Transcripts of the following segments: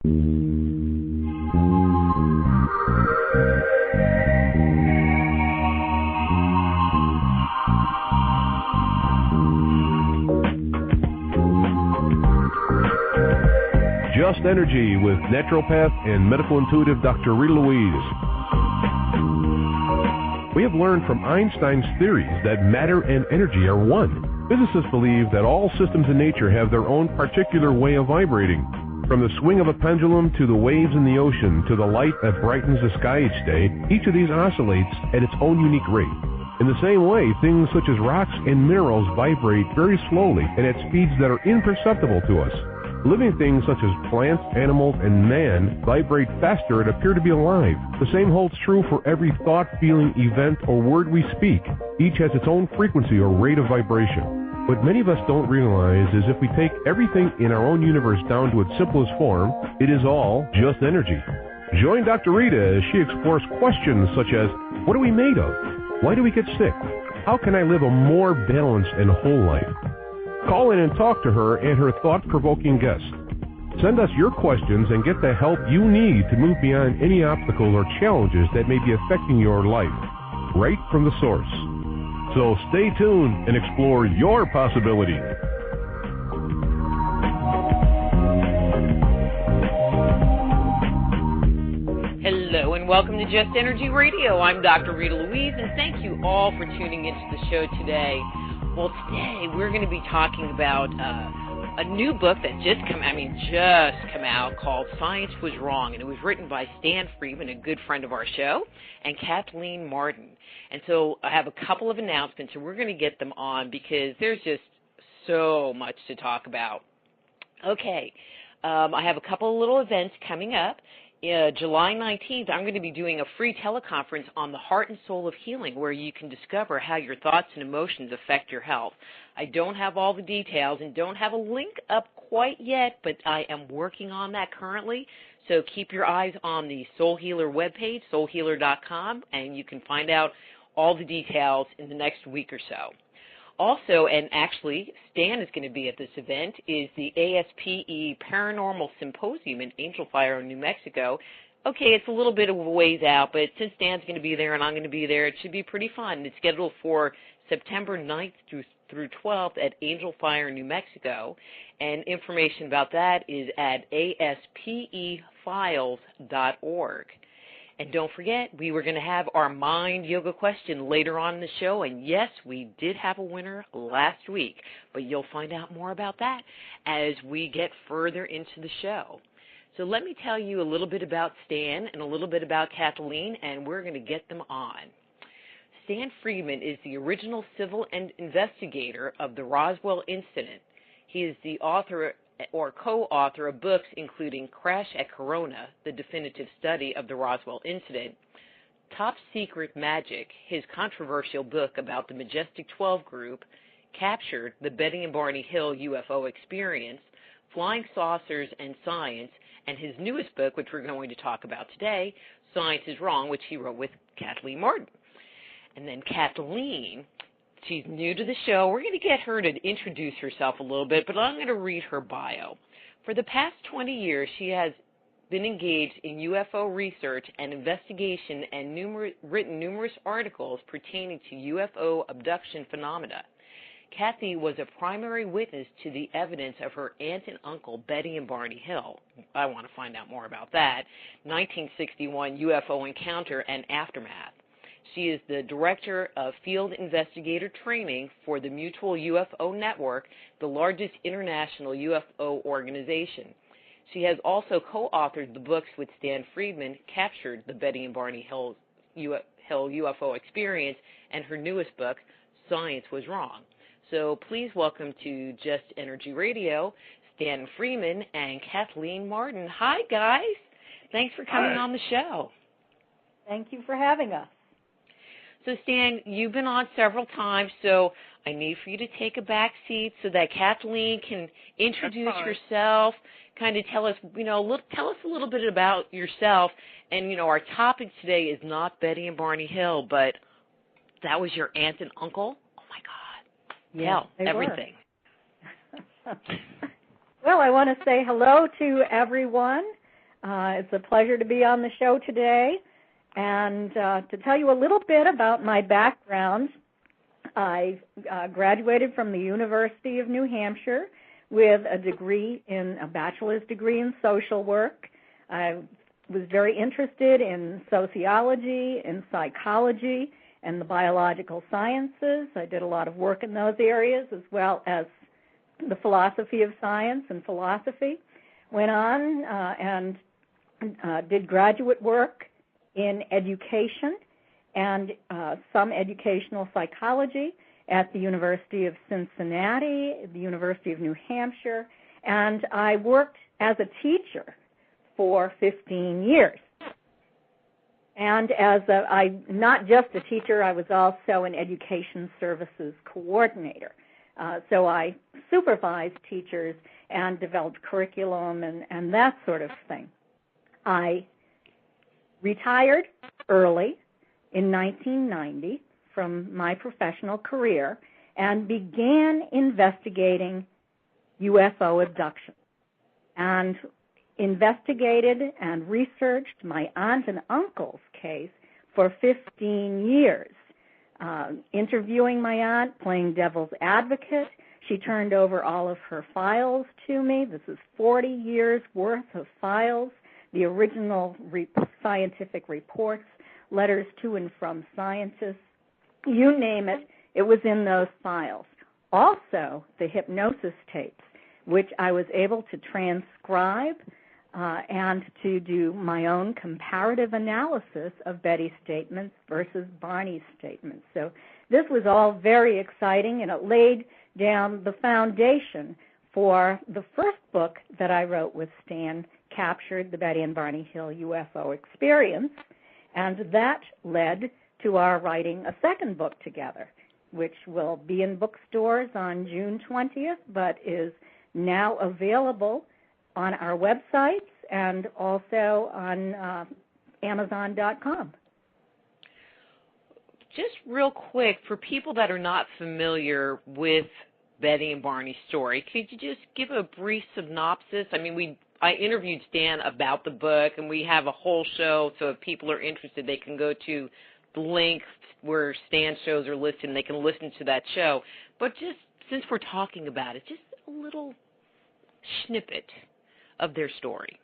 Just Energy with naturopath and medical intuitive Dr. Rita Louise. We have learned from Einstein's theories that matter and energy are one. Physicists believe that all systems in nature have their own particular way of vibrating. From the swing of a pendulum to the waves in the ocean to the light that brightens the sky each day, each of these oscillates at its own unique rate. In the same way, things such as rocks and minerals vibrate very slowly and at speeds that are imperceptible to us. Living things such as plants, animals, and man vibrate faster and appear to be alive. The same holds true for every thought, feeling, event, or word we speak. Each has its own frequency or rate of vibration. What many of us don't realize is if we take everything in our own universe down to its simplest form, it is all just energy. Join Dr. Rita as she explores questions such as, what are we made of? Why do we get sick? How can I live a more balanced and whole life? Call in and talk to her and her thought-provoking guest. Send us your questions and get the help you need to move beyond any obstacles or challenges that may be affecting your life, right from the source. So stay tuned and explore your possibilities. Hello and welcome to Just Energy Radio. I'm Dr. Rita Louise, and thank you all for tuning into the show today. Well, today we're going to be talking about a new book that just come out called Science Was Wrong, and it was written by Stanton Friedman, a good friend of our show, and Kathleen Martin. And so I have a couple of announcements, and we're going to get them on because there's just so much to talk about. Okay, I have a couple of little events coming up. July 19th, I'm going to be doing a free teleconference on the heart and soul of healing, where you can discover how your thoughts and emotions affect your health. I don't have all the details and don't have a link up quite yet, but I am working on that currently. So keep your eyes on the Soul Healer webpage, soulhealer.com, and you can find out all the details in the next week or so. Also, and actually, Stan is going to be at this event, is the ASPE Paranormal Symposium in Angel Fire, New Mexico. Okay, it's a little bit of a ways out, but since Stan's going to be there and I'm going to be there, it should be pretty fun. It's scheduled for September 9th through 12th at Angel Fire, New Mexico, and information about that is at aspefiles.org. And don't forget, we were going to have our mind yoga question later on in the show. And yes, we did have a winner last week. But you'll find out more about that as we get further into the show. So let me tell you a little bit about Stan and a little bit about Kathleen, and we're going to get them on. Stan Friedman is the original civil investigator of the Roswell incident. He is the author or co-author of books including Crash at Corona, the definitive study of the Roswell incident, Top Secret Magic, his controversial book about the Majestic 12 group, Captured, the Betty and Barney Hill UFO experience, Flying Saucers and Science, and his newest book, which we're going to talk about today, Science is Wrong, which he wrote with Kathleen Martin. And then Kathleen, she's new to the show. We're going to get her to introduce herself a little bit, but I'm going to read her bio. For the past 20 years, she has been engaged in UFO research and investigation and written numerous articles pertaining to UFO abduction phenomena. Kathy was a primary witness to the evidence of her aunt and uncle, Betty and Barney Hill. I want to find out more about that. 1961 UFO encounter and aftermath. She is the Director of Field Investigator Training for the Mutual UFO Network, the largest international UFO organization. She has also co-authored the books with Stan Friedman, Captured, the Betty and Barney Hill UFO experience, and her newest book, Science Was Wrong. So please welcome to Just Energy Radio, Stan Friedman and Kathleen Martin. Hi, guys. Thanks for coming on the show. Thank you for having us. So, Stan, you've been on several times, so I need for you to take a back seat so that Kathleen can introduce yourself, kind of tell us, tell us a little bit about yourself. And, our topic today is not Betty and Barney Hill, but that was your aunt and uncle? Oh, my God. Yes, tell everything. Well, I want to say hello to everyone. It's a pleasure to be on the show today. And to tell you a little bit about my background, I graduated from the University of New Hampshire with a bachelor's degree in social work. I was very interested in sociology, in psychology, and the biological sciences. I did a lot of work in those areas, as well as the philosophy of science and philosophy. Went on and did graduate work in education and some educational psychology at the University of Cincinnati, the University of New Hampshire, and I worked as a teacher for 15 years. And not just a teacher, I was also an education services coordinator. So I supervised teachers and developed curriculum and that sort of thing. I retired early in 1990 from my professional career and began investigating UFO abduction, and investigated and researched my aunt and uncle's case for 15 years, interviewing my aunt, playing devil's advocate. She turned over all of her files to me. This is 40 years worth of files, the original scientific reports, letters to and from scientists, you name it, it was in those files. Also, the hypnosis tapes, which I was able to transcribe and to do my own comparative analysis of Betty's statements versus Barney's statements. So this was all very exciting, and it laid down the foundation for the first book that I wrote with Stan, Captured, the Betty and Barney Hill UFO Experience, and that led to our writing a second book together, which will be in bookstores on June 20th, but is now available on our websites and also on Amazon.com. Just real quick, for people that are not familiar with Betty and Barney's story, could you just give a brief synopsis? I mean, I interviewed Stan about the book, and we have a whole show, so if people are interested, they can go to the link where Stan's shows are listed, and they can listen to that show. But just since we're talking about it, just a little snippet of their story.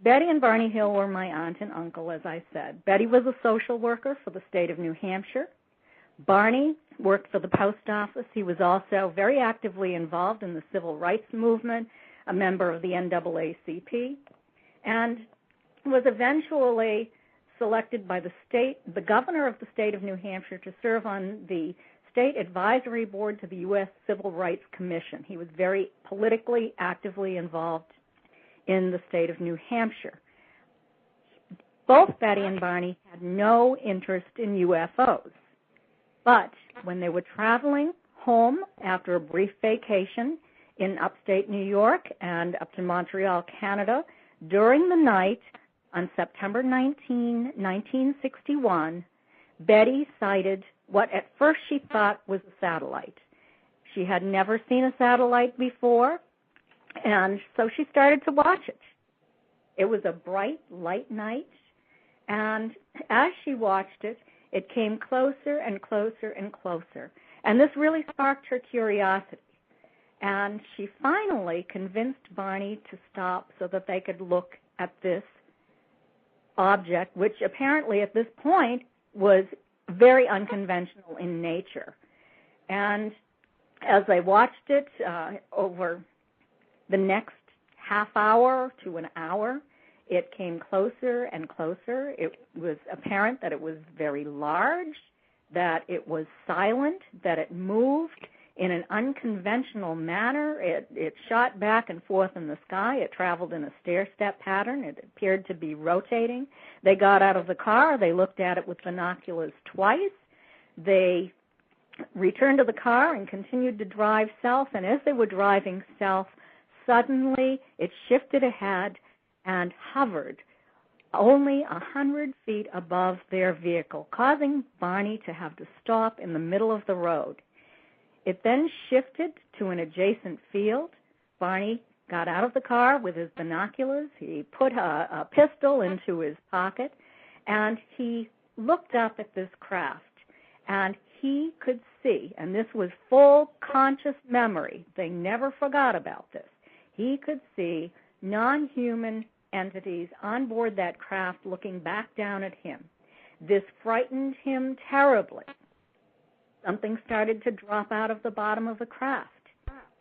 Betty and Barney Hill were my aunt and uncle, as I said. Betty was a social worker for the state of New Hampshire. Barney worked for the post office. He was also very actively involved in the civil rights movement, a member of the NAACP, and was eventually selected by the governor of the state of New Hampshire to serve on the state advisory board to the U.S. Civil Rights Commission. He was very politically actively involved in the state of New Hampshire. Both Betty and Barney had no interest in UFOs, but when they were traveling home after a brief vacation in upstate New York and up to Montreal, Canada, during the night on September 19, 1961, Betty sighted what at first she thought was a satellite. She had never seen a satellite before, and so she started to watch it. It was a bright, light night, and as she watched it, it came closer and closer and closer. And this really sparked her curiosity. And she finally convinced Barney to stop so that they could look at this object, which apparently at this point was very unconventional in nature. And as they watched it over the next half hour to an hour, it came closer and closer. It was apparent that it was very large, that it was silent, that it moved in an unconventional manner. It shot back and forth in the sky. It traveled in a stair-step pattern. It appeared to be rotating. They got out of the car. They looked at it with binoculars twice. They returned to the car and continued to drive south, and as they were driving south, suddenly it shifted ahead and hovered only 100 feet above their vehicle, causing Barney to have to stop in the middle of the road. It then shifted to an adjacent field. Barney got out of the car with his binoculars. He put a pistol into his pocket, and he looked up at this craft, and he could see, and this was full conscious memory. They never forgot about this. He could see non-human entities on board that craft looking back down at him. This frightened him terribly. Something started to drop out of the bottom of the craft.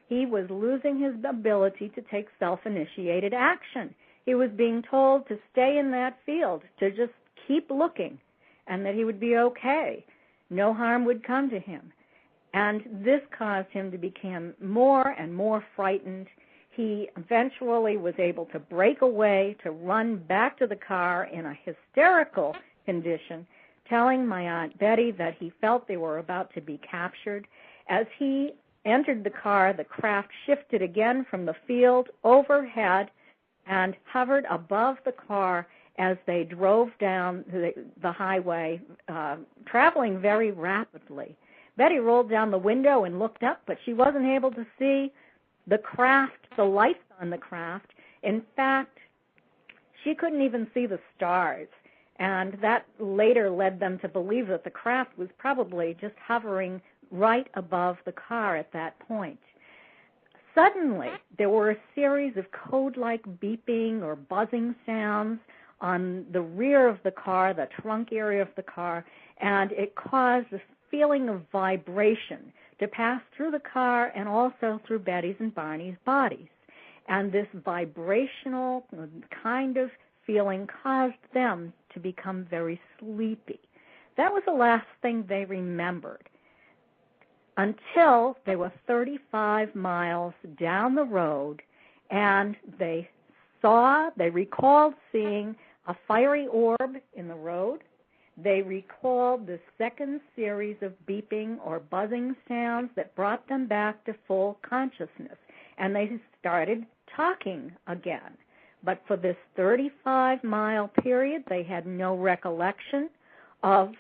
He was losing his ability to take self-initiated action. He was being told to stay in that field, to just keep looking, and that he would be okay. No harm would come to him. And this caused him to become more and more frightened. He eventually was able to break away, to run back to the car in a hysterical condition, telling my Aunt Betty that he felt they were about to be captured. As he entered the car, the craft shifted again from the field overhead and hovered above the car as they drove down the highway, traveling very rapidly. Betty rolled down the window and looked up, but she wasn't able to see the craft, the lights on the craft. In fact, she couldn't even see the stars, and that later led them to believe that the craft was probably just hovering right above the car at that point. Suddenly, there were a series of code-like beeping or buzzing sounds on the rear of the car, the trunk area of the car, and it caused a feeling of vibration to pass through the car and also through Betty's and Barney's bodies. And this vibrational kind of feeling caused them to become very sleepy. That was the last thing they remembered until they were 35 miles down the road, and they recalled seeing a fiery orb in the road. They recalled the second series of beeping or buzzing sounds that brought them back to full consciousness, and they started talking again. But for this 35-mile period, they had no recollection of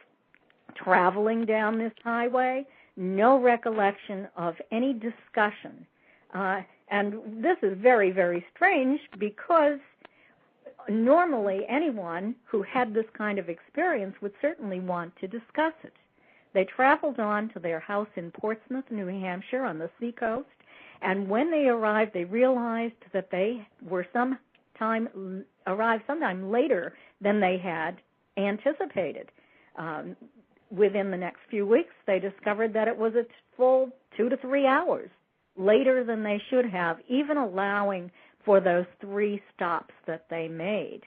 traveling down this highway, no recollection of any discussion. And this is very, very strange because normally anyone who had this kind of experience would certainly want to discuss it. They traveled on to their house in Portsmouth, New Hampshire, on the seacoast, and when they arrived, they realized that they were arrived sometime later than they had anticipated. Within the next few weeks, they discovered that it was a full 2 to 3 hours later than they should have, even allowing for those 3 stops that they made.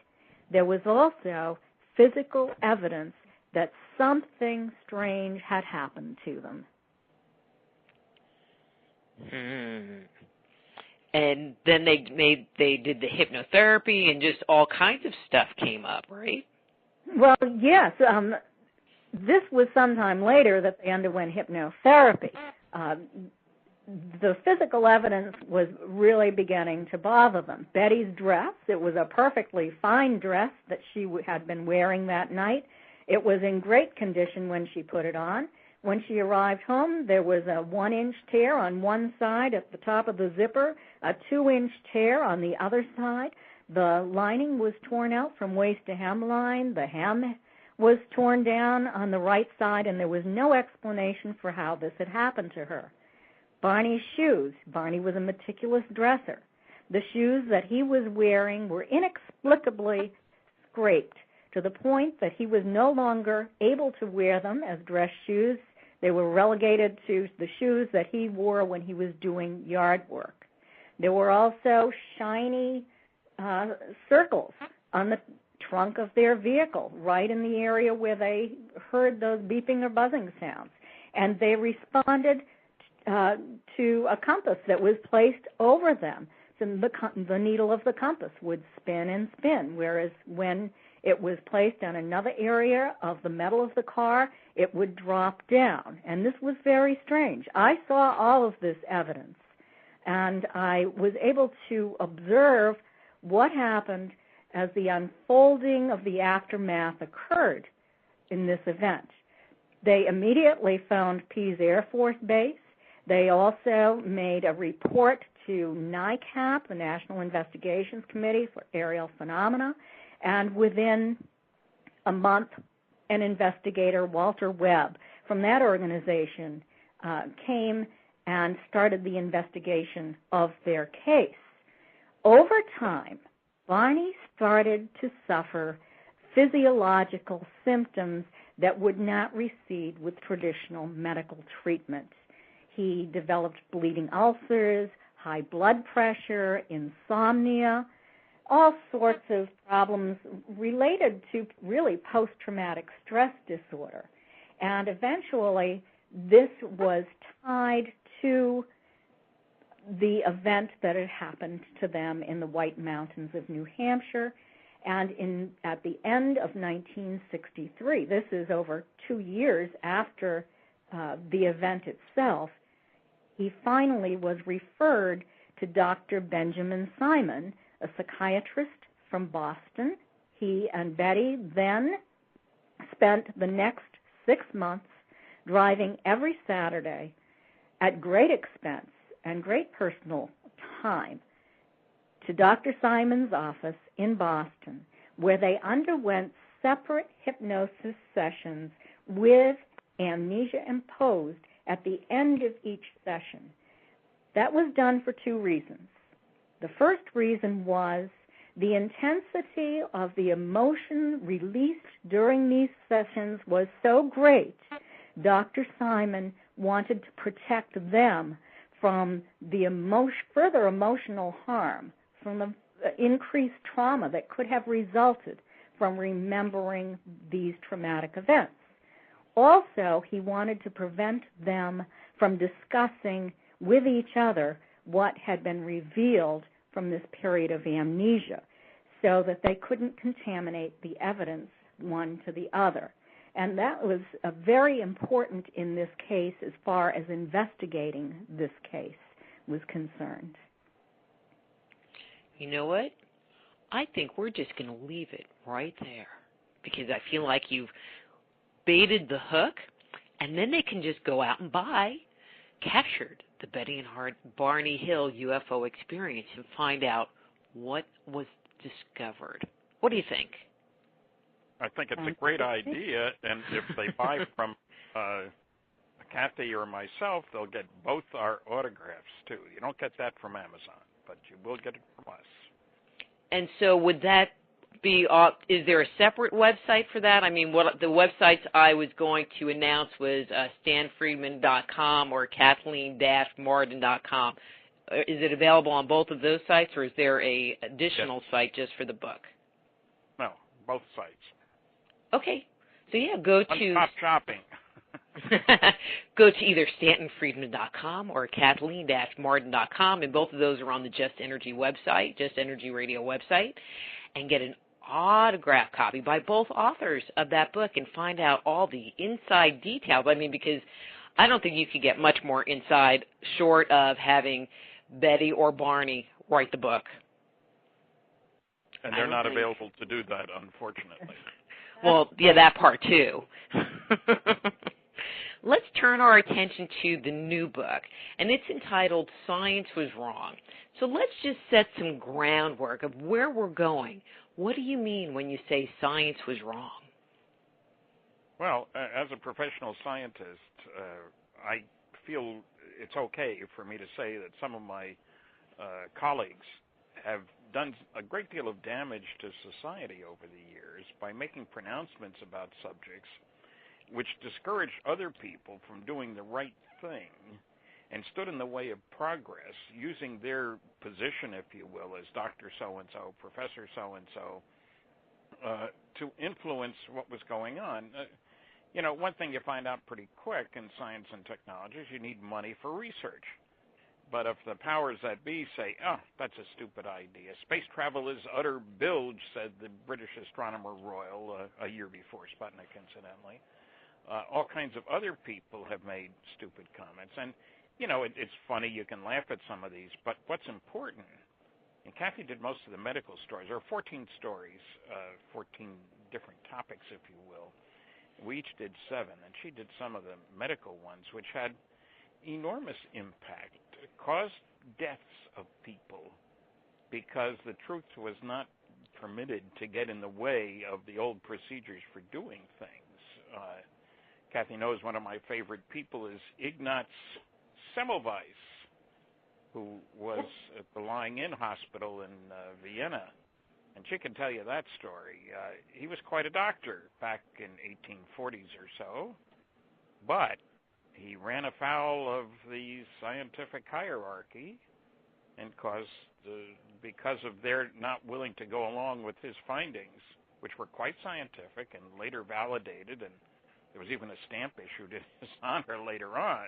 There was also physical evidence that something strange had happened to them. And then they did the hypnotherapy and just all kinds of stuff came up, right? Well, yes. This was sometime later that they underwent hypnotherapy. The physical evidence was really beginning to bother them. Betty's dress, it was a perfectly fine dress that she had been wearing that night. It was in great condition when she put it on. When she arrived home, there was a 1-inch tear on one side at the top of the zipper, a 2-inch tear on the other side. The lining was torn out from waist to hemline. The hem was torn down on the right side, and there was no explanation for how this had happened to her. Barney's shoes. Barney was a meticulous dresser. The shoes that he was wearing were inexplicably scraped to the point that he was no longer able to wear them as dress shoes. They were relegated to the shoes that he wore when he was doing yard work. There were also shiny circles on the trunk of their vehicle, right in the area where they heard those beeping or buzzing sounds. And they responded to a compass that was placed over them. So the needle of the compass would spin and spin, whereas when it was placed on another area of the metal of the car, it would drop down. And this was very strange. I saw all of this evidence, and I was able to observe what happened as the unfolding of the aftermath occurred in this event. They immediately found Pease Air Force Base. They also made a report to NICAP, the National Investigations Committee for Aerial Phenomena, and within a month, an investigator, Walter Webb, from that organization came and started the investigation of their case. Over time, Barney started to suffer physiological symptoms that would not recede with traditional medical treatment. He developed bleeding ulcers, high blood pressure, insomnia, all sorts of problems related to really post-traumatic stress disorder. And eventually, this was tied to the event that had happened to them in the White Mountains of New Hampshire. And at the end of 1963, this is over 2 years after the event itself, he finally was referred to Dr. Benjamin Simon, a psychiatrist from Boston. He and Betty then spent the next 6 months driving every Saturday at great expense and great personal time to Dr. Simon's office in Boston, where they underwent separate hypnosis sessions with amnesia imposed at the end of each session. That was done for 2 reasons. The first reason was the intensity of the emotion released during these sessions was so great, Dr. Simon wanted to protect them from the further emotional harm, from the increased trauma that could have resulted from remembering these traumatic events. Also, he wanted to prevent them from discussing with each other what had been revealed from this period of amnesia, so that they couldn't contaminate the evidence one to the other. And that was very important in this case as far as investigating this case was concerned. You know what? I think we're just going to leave it right there, because I feel like you've baited the hook, and then they can just go out and buy Captured, the Betty and Barney Hill UFO Experience, and find out what was discovered. What do you think? I think it's a great idea, and if they buy from Kathy or myself, they'll get both our autographs, too. You don't get that from Amazon, but you will get it from us. And so would that be, is there a separate website for that? I mean, what the websites I was going to announce was stanfriedman.com or kathleen-marden.com. Is it available on both of those sites, or is there a additional site just for the book? No, both sites. Okay. So, yeah, go to... Stop shopping. Go to either stantonfriedman.com or kathleen-marden.com, and both of those are on the Just Energy website, Just Energy Radio website, and get an autographed copy by both authors of that book and find out all the inside details. I mean, because I don't think you could get much more inside short of having Betty or Barney write the book. And they're not available to do that, unfortunately. Well, yeah, that part too. Let's turn our attention to the new book, and it's entitled Science Was Wrong. So let's just set some groundwork of where we're going. What do you mean when you say science was wrong? Well, as a professional scientist, I feel it's okay for me to say that some of my colleagues have done a great deal of damage to society over the years by making pronouncements about subjects which discouraged other people from doing the right thing and stood in the way of progress, using their position, if you will, as Dr. So-and-so, Professor So-and-so, to influence what was going on. You know, one thing you find out pretty quick in science and technology is you need money for research. But if the powers that be say, oh, that's a stupid idea, space travel is utter bilge, said the British Astronomer Royal a year before Sputnik, incidentally. All kinds of other people have made stupid comments. And, you know, it's funny, you can laugh at some of these, but what's important, and Kathy did most of the medical stories. There are 14 stories, 14 different topics, if you will. We each did 7, and she did some of the medical ones, which had enormous impact, caused deaths of people because the truth was not permitted to get in the way of the old procedures for doing things. Kathy knows one of my favorite people is Ignaz Semmelweis, who was at the lying-in hospital in Vienna, and she can tell you that story. He was quite a doctor back in 1840s or so, but he ran afoul of the scientific hierarchy and because of their not willing to go along with his findings, which were quite scientific and later validated, and there was even a stamp issued in his honor later on.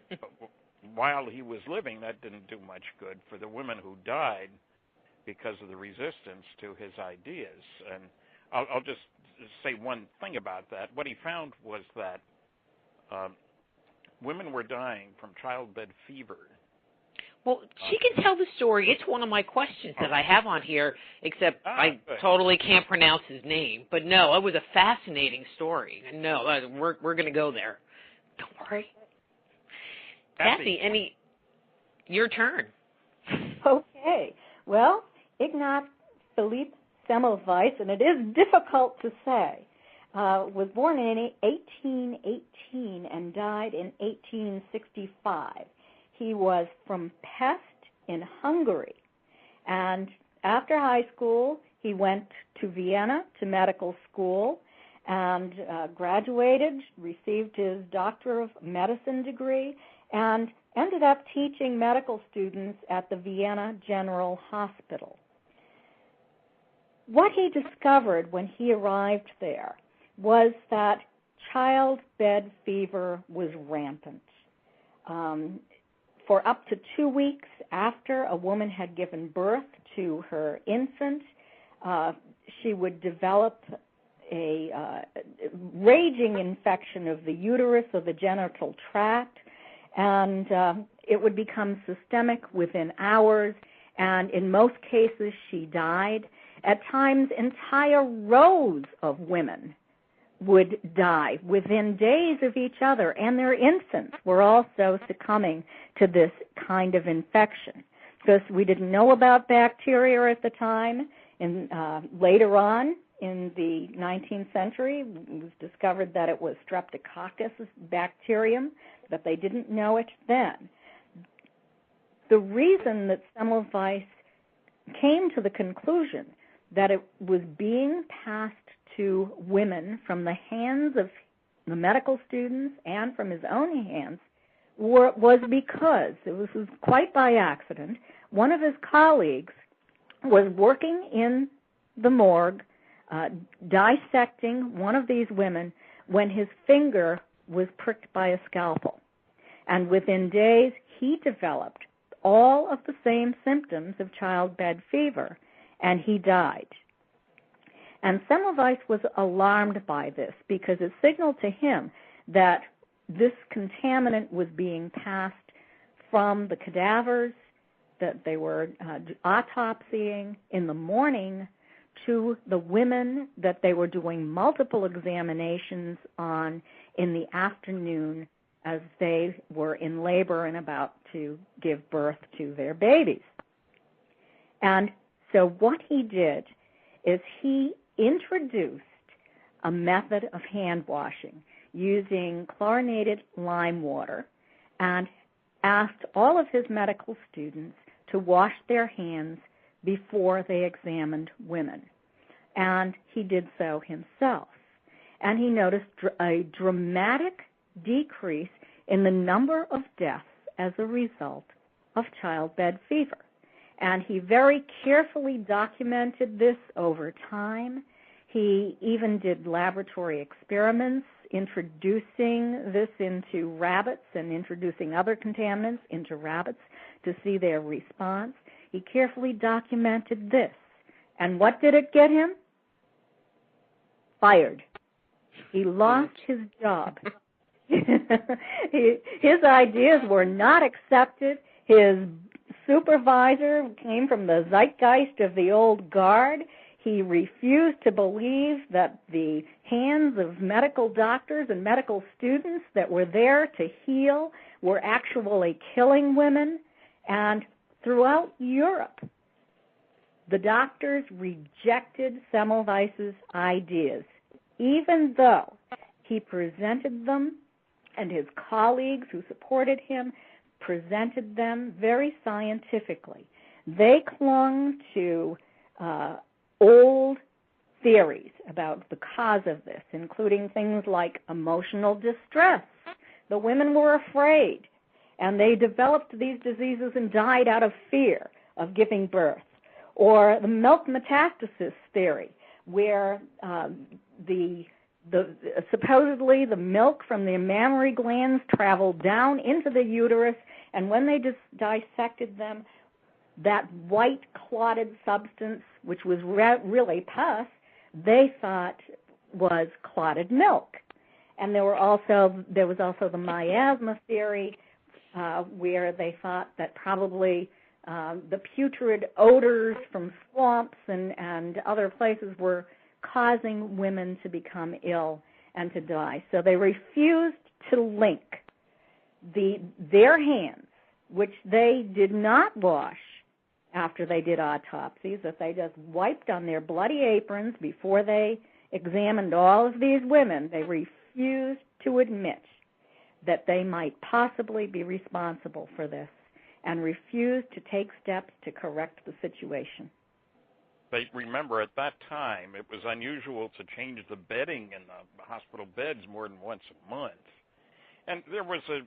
But while he was living, that didn't do much good for the women who died because of the resistance to his ideas. And I'll just say one thing about that. What he found was that women were dying from childbed fever. Well, she can tell the story. It's one of my questions that I have on here, except I totally can't pronounce his name. But no, it was a fascinating story. And no, we're going to go there. Don't worry. Kathy, your turn. Okay. Well, Ignaz Philipp Semmelweis, and it is difficult to say, was born in 1818 and died in 1865. He was from Pest in Hungary, and after high school, he went to Vienna to medical school and graduated, received his Doctor of Medicine degree, and ended up teaching medical students at the Vienna General Hospital. What he discovered when he arrived there was that childbed fever was rampant. For up to 2 weeks after a woman had given birth to her infant, she would develop a raging infection of the uterus or the genital tract, and it would become systemic within hours, and in most cases she died. At times, entire rows of women would die within days of each other, and their infants were also succumbing to this kind of infection. Because we didn't know about bacteria at the time, and later on in the 19th century, it was discovered that it was Streptococcus bacterium, but they didn't know it then. The reason that Semmelweis came to the conclusion that it was being passed to women from the hands of the medical students and from his own hands was because, it was quite by accident, one of his colleagues was working in the morgue dissecting one of these women when his finger was pricked by a scalpel. And within days, he developed all of the same symptoms of childbed fever, and he died. And Semmelweis was alarmed by this because it signaled to him that this contaminant was being passed from the cadavers that they were autopsying in the morning to the women that they were doing multiple examinations on in the afternoon as they were in labor and about to give birth to their babies. And so what he did is he introduced a method of hand washing using chlorinated lime water and asked all of his medical students to wash their hands before they examined women. And he did so himself. And he noticed a dramatic decrease in the number of deaths as a result of childbed fever. And he very carefully documented this over time. He even did laboratory experiments introducing this into rabbits and introducing other contaminants into rabbits to see their response. He carefully documented this. And what did it get him? Fired. He lost his job. His ideas were not accepted. His supervisor came from the zeitgeist of the old guard. He refused to believe that the hands of medical doctors and medical students that were there to heal were actually killing women. And throughout Europe, the doctors rejected Semmelweis's ideas, even though he presented them, and his colleagues who supported him presented them very scientifically. They clung to old theories about the cause of this, including things like emotional distress. The women were afraid, and they developed these diseases and died out of fear of giving birth. Or the milk metastasis theory, where supposedly the milk from the mammary glands traveled down into the uterus, and when they dissected them, that white clotted substance, which was really pus, they thought was clotted milk. And there was also the miasma theory, where they thought that probably the putrid odors from swamps and other places were causing women to become ill and to die. So they refused to link their hands, which they did not wash after they did autopsies, that they just wiped on their bloody aprons before they examined all of these women. They refused to admit that they might possibly be responsible for this, and refused to take steps to correct the situation. They remember at that time it was unusual to change the bedding in the hospital beds more than once a month. And there was a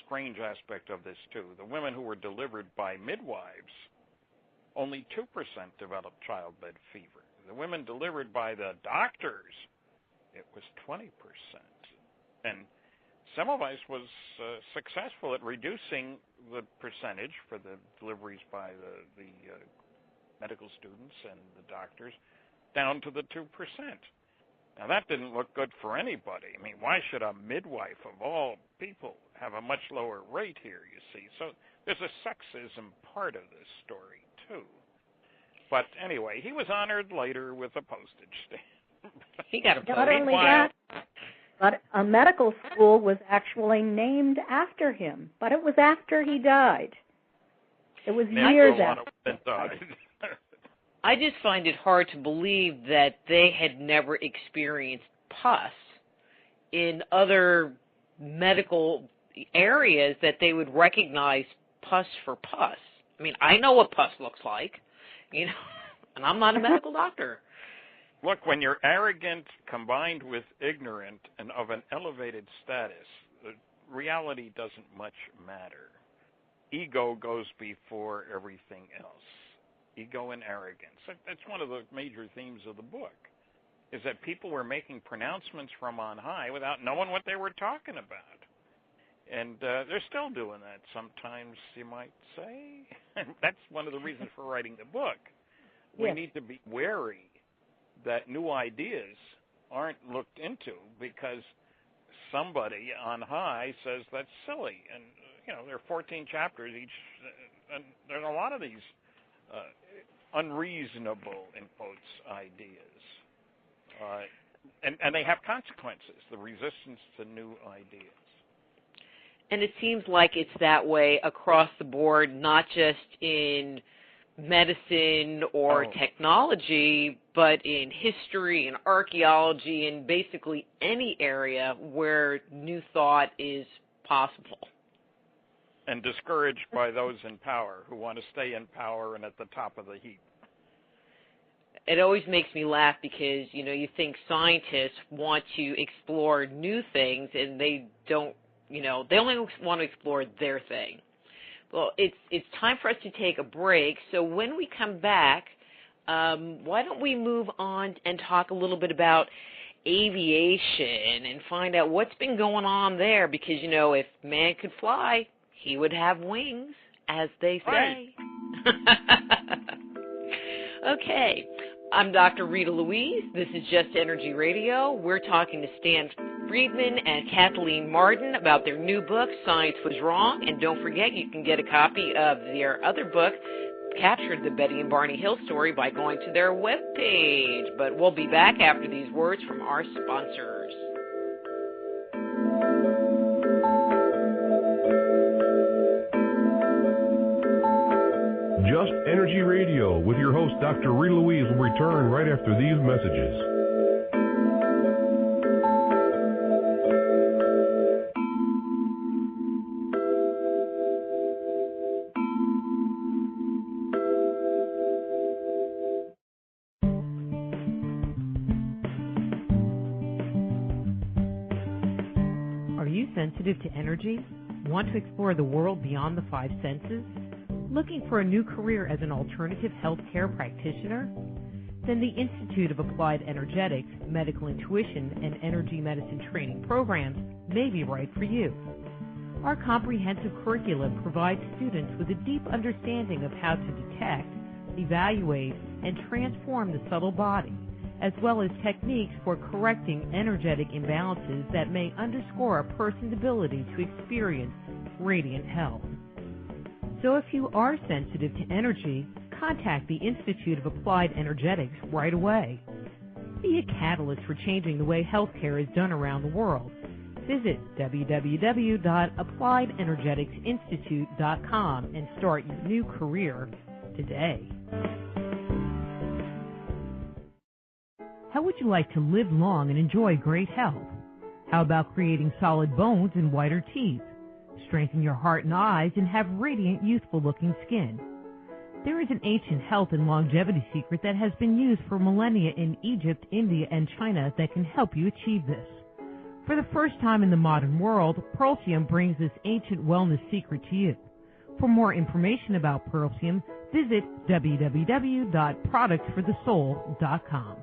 strange aspect of this, too. The women who were delivered by midwives, only 2% developed childbed fever. The women delivered by the doctors, it was 20%. And Semmelweis was successful at reducing the percentage for the deliveries by the medical students and the doctors down to the 2%. Now, that didn't look good for anybody. I mean, why should a midwife, of all people, have a much lower rate here, you see? So there's a sexism part of this story, too. But anyway, he was honored later with a postage stamp. He got a postage. Not only that, but a medical school was actually named after him. But it was after he died. It was years after he died. I just find it hard to believe that they had never experienced pus in other medical areas that they would recognize pus for pus. I mean, I know what pus looks like, and I'm not a medical doctor. Look, when you're arrogant combined with ignorant and of an elevated status, the reality doesn't much matter. Ego goes before everything else. Ego and arrogance. That's one of the major themes of the book, is that people were making pronouncements from on high without knowing what they were talking about. And they're still doing that sometimes, you might say. That's one of the reasons for writing the book. We need to be wary that new ideas aren't looked into because somebody on high says that's silly. And, there are 14 chapters each, and there's a lot of these unreasonable, in quotes, ideas. And they have consequences, the resistance to new ideas. And it seems like it's that way across the board, not just in medicine or technology, but in history and archaeology and basically any area where new thought is possible. And discouraged by those in power who want to stay in power and at the top of the heap. It always makes me laugh because, you think scientists want to explore new things and they don't, they only want to explore their thing. Well, it's time for us to take a break. So when we come back, why don't we move on and talk a little bit about aviation and find out what's been going on there? Because, if man could fly, he would have wings, as they say. Right. Okay. I'm Dr. Rita Louise. This is Just Energy Radio. We're talking to Stanton Friedman and Kathleen Martin about their new book, Science Was Wrong. And don't forget, you can get a copy of their other book, Captured the Betty and Barney Hill Story, by going to their webpage. But we'll be back after these words from our sponsors. Energy Radio with your host, Dr. Rita Louise, will return right after these messages. Are you sensitive to energy? Want to explore the world beyond the five senses? Looking for a new career as an alternative healthcare practitioner? Then the Institute of Applied Energetics, Medical Intuition, and Energy Medicine training programs may be right for you. Our comprehensive curriculum provides students with a deep understanding of how to detect, evaluate, and transform the subtle body, as well as techniques for correcting energetic imbalances that may underscore a person's ability to experience radiant health. So if you are sensitive to energy, contact the Institute of Applied Energetics right away. Be a catalyst for changing the way healthcare is done around the world. Visit www.appliedenergeticsinstitute.com and start your new career today. How would you like to live long and enjoy great health? How about creating solid bones and whiter teeth? Strengthen your heart and eyes and have radiant, youthful-looking skin. There is an ancient health and longevity secret that has been used for millennia in Egypt, India, and China that can help you achieve this. For the first time in the modern world, Pearlsium brings this ancient wellness secret to you. For more information about Pearlsium, visit www.productsforthesoul.com.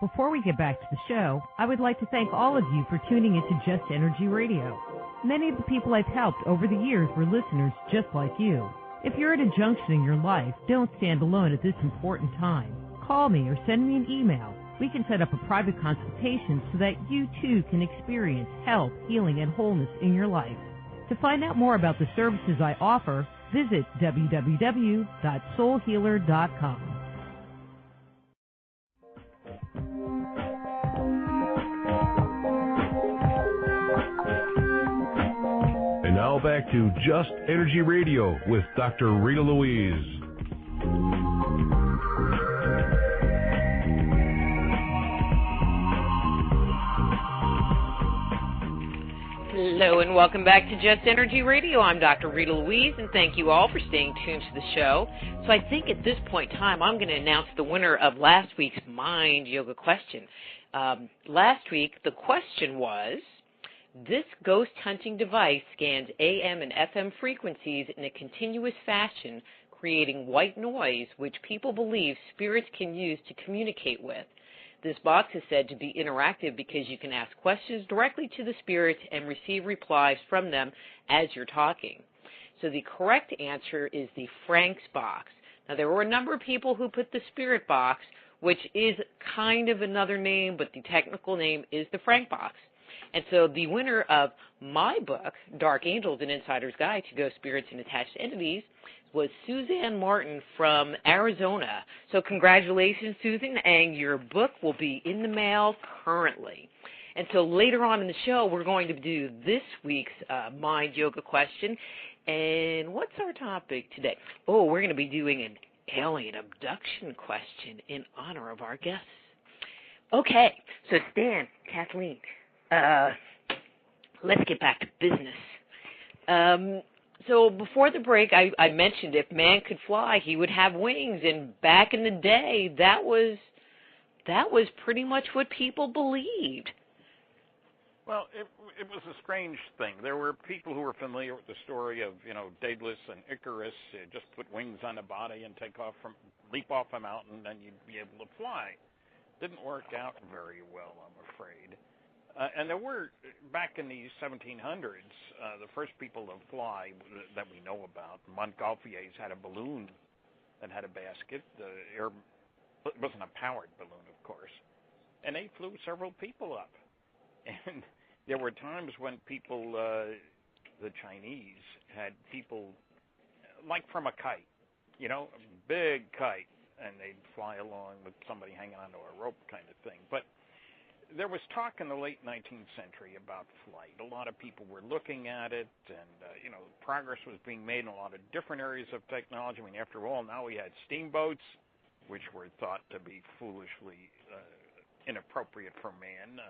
Before we get back to the show, I would like to thank all of you for tuning into Just Energy Radio. Many of the people I've helped over the years were listeners just like you. If you're at a junction in your life, don't stand alone at this important time. Call me or send me an email. We can set up a private consultation so that you too can experience health, healing, and wholeness in your life. To find out more about the services I offer, visit www.soulhealer.com. And now back to Just Energy Radio with Dr. Rita Louise. Hello and welcome back to Just Energy Radio. I'm Dr. Rita Louise, and thank you all for staying tuned to the show. So I think at this point in time, I'm going to announce the winner of last week's Mind Yoga question. Last week, the question was, this ghost hunting device scans AM and FM frequencies in a continuous fashion, creating white noise, which people believe spirits can use to communicate with. This box is said to be interactive because you can ask questions directly to the spirits and receive replies from them as you're talking. So the correct answer is the Frank's box. Now, there were a number of people who put the spirit box, which is kind of another name, but the technical name is the Frank box. And so the winner of my book, Dark Angels, An Insider's Guide to Ghost Spirits and Attached Entities, was Suzanne Martin from Arizona. So congratulations, Susan, and your book will be in the mail currently. And so later on in the show, we're going to do this week's Mind Yoga question. And what's our topic today? Oh, we're going to be doing an alien abduction question in honor of our guests. Okay, so Stan, Kathleen, let's get back to business. So before the break, I mentioned if man could fly, he would have wings. And back in the day, that was pretty much what people believed. Well, it was a strange thing. There were people who were familiar with the story of, Daedalus and Icarus. Just put wings on a body and leap off a mountain, and you'd be able to fly. Didn't work out very well, I'm afraid. And there were, back in the 1700s, the first people to fly that we know about, Montgolfiers had a balloon that had a basket. It wasn't a powered balloon, of course. And they flew several people up. And there were times when people, the Chinese, had people, like from a kite, a big kite, and they'd fly along with somebody hanging onto a rope kind of thing. But there was talk in the late 19th century about flight. A lot of people were looking at it, and, progress was being made in a lot of different areas of technology. I mean, after all, now we had steamboats, which were thought to be foolishly inappropriate for man.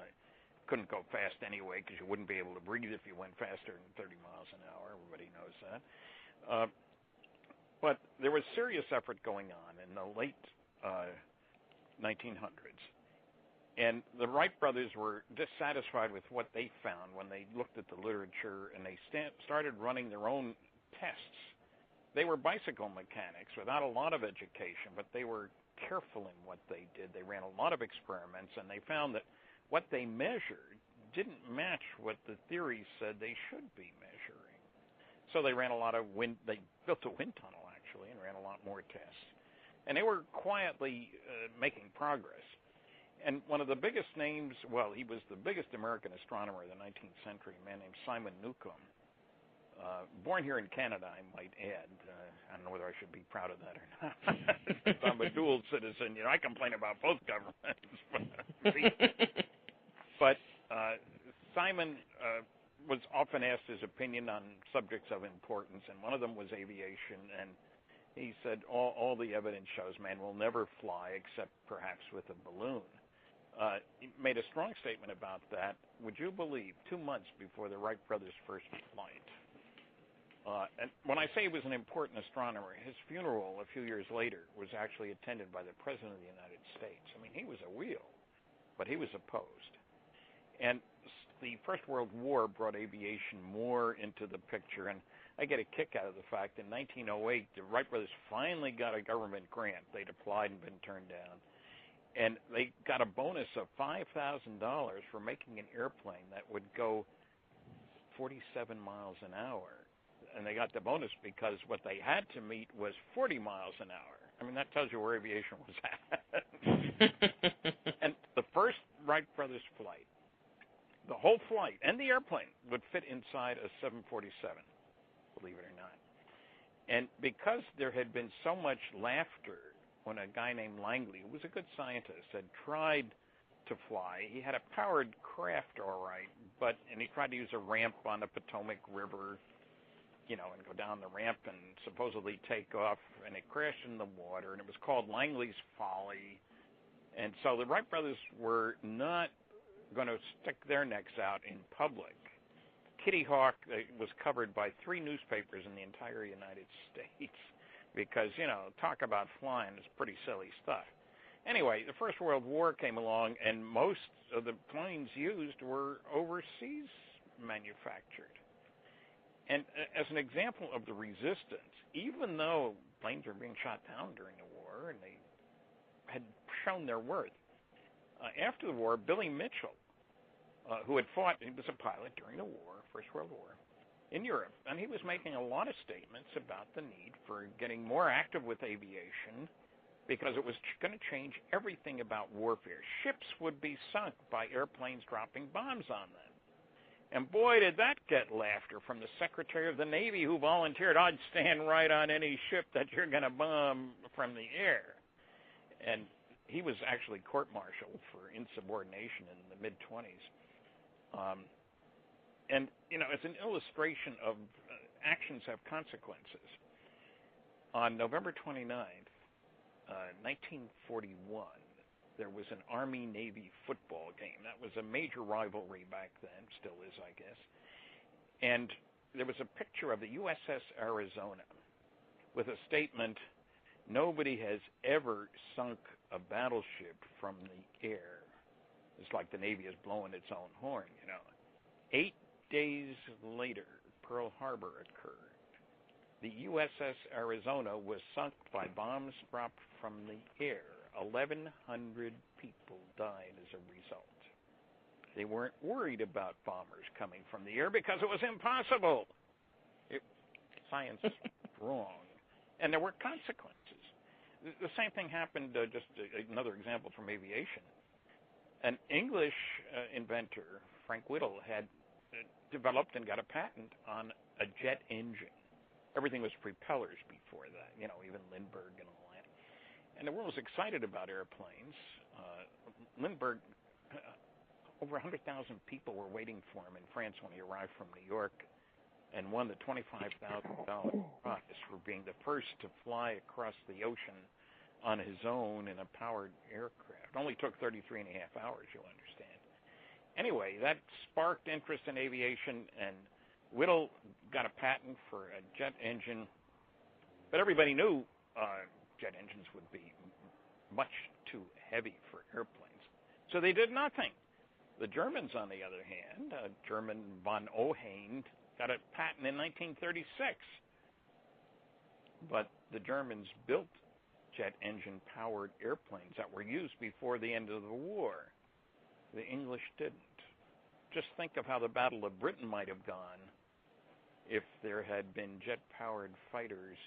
Couldn't go fast anyway because you wouldn't be able to breathe if you went faster than 30 miles an hour. Everybody knows that. But there was serious effort going on in the late 1900s. And the Wright brothers were dissatisfied with what they found when they looked at the literature, and they started running their own tests. They were bicycle mechanics without a lot of education, but they were careful in what they did. They ran a lot of experiments, and they found that what they measured didn't match what the theory said they should be measuring. So they ran a lot of wind. They built a wind tunnel, actually, and ran a lot more tests. And they were quietly making progress. And one of the biggest names, well, he was the biggest American astronomer of the 19th century, a man named Simon Newcomb. Born here in Canada, I might add. I don't know whether I should be proud of that or not. I'm a dual citizen. I complain about both governments. But Simon was often asked his opinion on subjects of importance, and one of them was aviation. And he said, all the evidence shows man will never fly except perhaps with a balloon. He made a strong statement about that. Would you believe 2 months before the Wright brothers' first flight? And when I say he was an important astronomer, his funeral a few years later was actually attended by the President of the United States. I mean, he was a wheel, but he was opposed. And the First World War brought aviation more into the picture, and I get a kick out of the fact in 1908, the Wright brothers finally got a government grant. They'd applied and been turned down. And they got a bonus of $5,000 for making an airplane that would go 47 miles an hour. And they got the bonus because what they had to meet was 40 miles an hour. I mean, that tells you where aviation was at. And the first Wright brothers flight, the whole flight and the airplane would fit inside a 747, believe it or not. And because there had been so much laughter when a guy named Langley, who was a good scientist, had tried to fly, he had a powered craft all right, and he tried to use a ramp on the Potomac River, and go down the ramp and supposedly take off, and it crashed in the water, and it was called Langley's Folly. And so the Wright brothers were not going to stick their necks out in public. Kitty Hawk was covered by 3 newspapers in the entire United States because, talk about flying is pretty silly stuff. Anyway, the First World War came along, and most of the planes used were overseas manufactured. And as an example of the resistance, even though planes were being shot down during the war and they had shown their worth, after the war, Billy Mitchell, who had fought, he was a pilot during the war, First World War, in Europe, and he was making a lot of statements about the need for getting more active with aviation because it was going to change everything about warfare. Ships would be sunk by airplanes dropping bombs on them. And boy, did that get laughter from the Secretary of the Navy who volunteered, I'd stand right on any ship that you're going to bomb from the air. And he was actually court-martialed for insubordination in the mid-20s. And, it's an illustration of actions have consequences. On November 29th, 1941, there was an Army-Navy football game. That was a major rivalry back then, still is, I guess. And there was a picture of the USS Arizona with a statement, nobody has ever sunk a battleship from the air. It's like the Navy is blowing its own horn, 8 days later, Pearl Harbor occurred. The USS Arizona was sunk by bombs dropped from the air. 1,100 people died as a result. They weren't worried about bombers coming from the air because it was impossible. Science is wrong. And there were consequences. The same thing happened, just another example from aviation. An English inventor, Frank Whittle, had developed and got a patent on a jet engine. Everything was propellers before that, even Lindbergh and all that. And the world was excited about airplanes. Lindbergh over 100,000 people were waiting for him in France when he arrived from New York, and won the $25,000 prize for being the first to fly across the ocean on his own in a powered aircraft. It only took 33 and a half hours, you'll understand. Anyway, that sparked interest in aviation, and Whittle got a patent for a jet engine, but everybody knew jet engines would be much too heavy for airplanes, so they did nothing. The Germans, on the other hand, German von Ohain got a patent in 1936, but the Germans built jet engine-powered airplanes that were used before the end of the war. The English didn't. Just think of how the Battle of Britain might have gone if there had been jet-powered fighters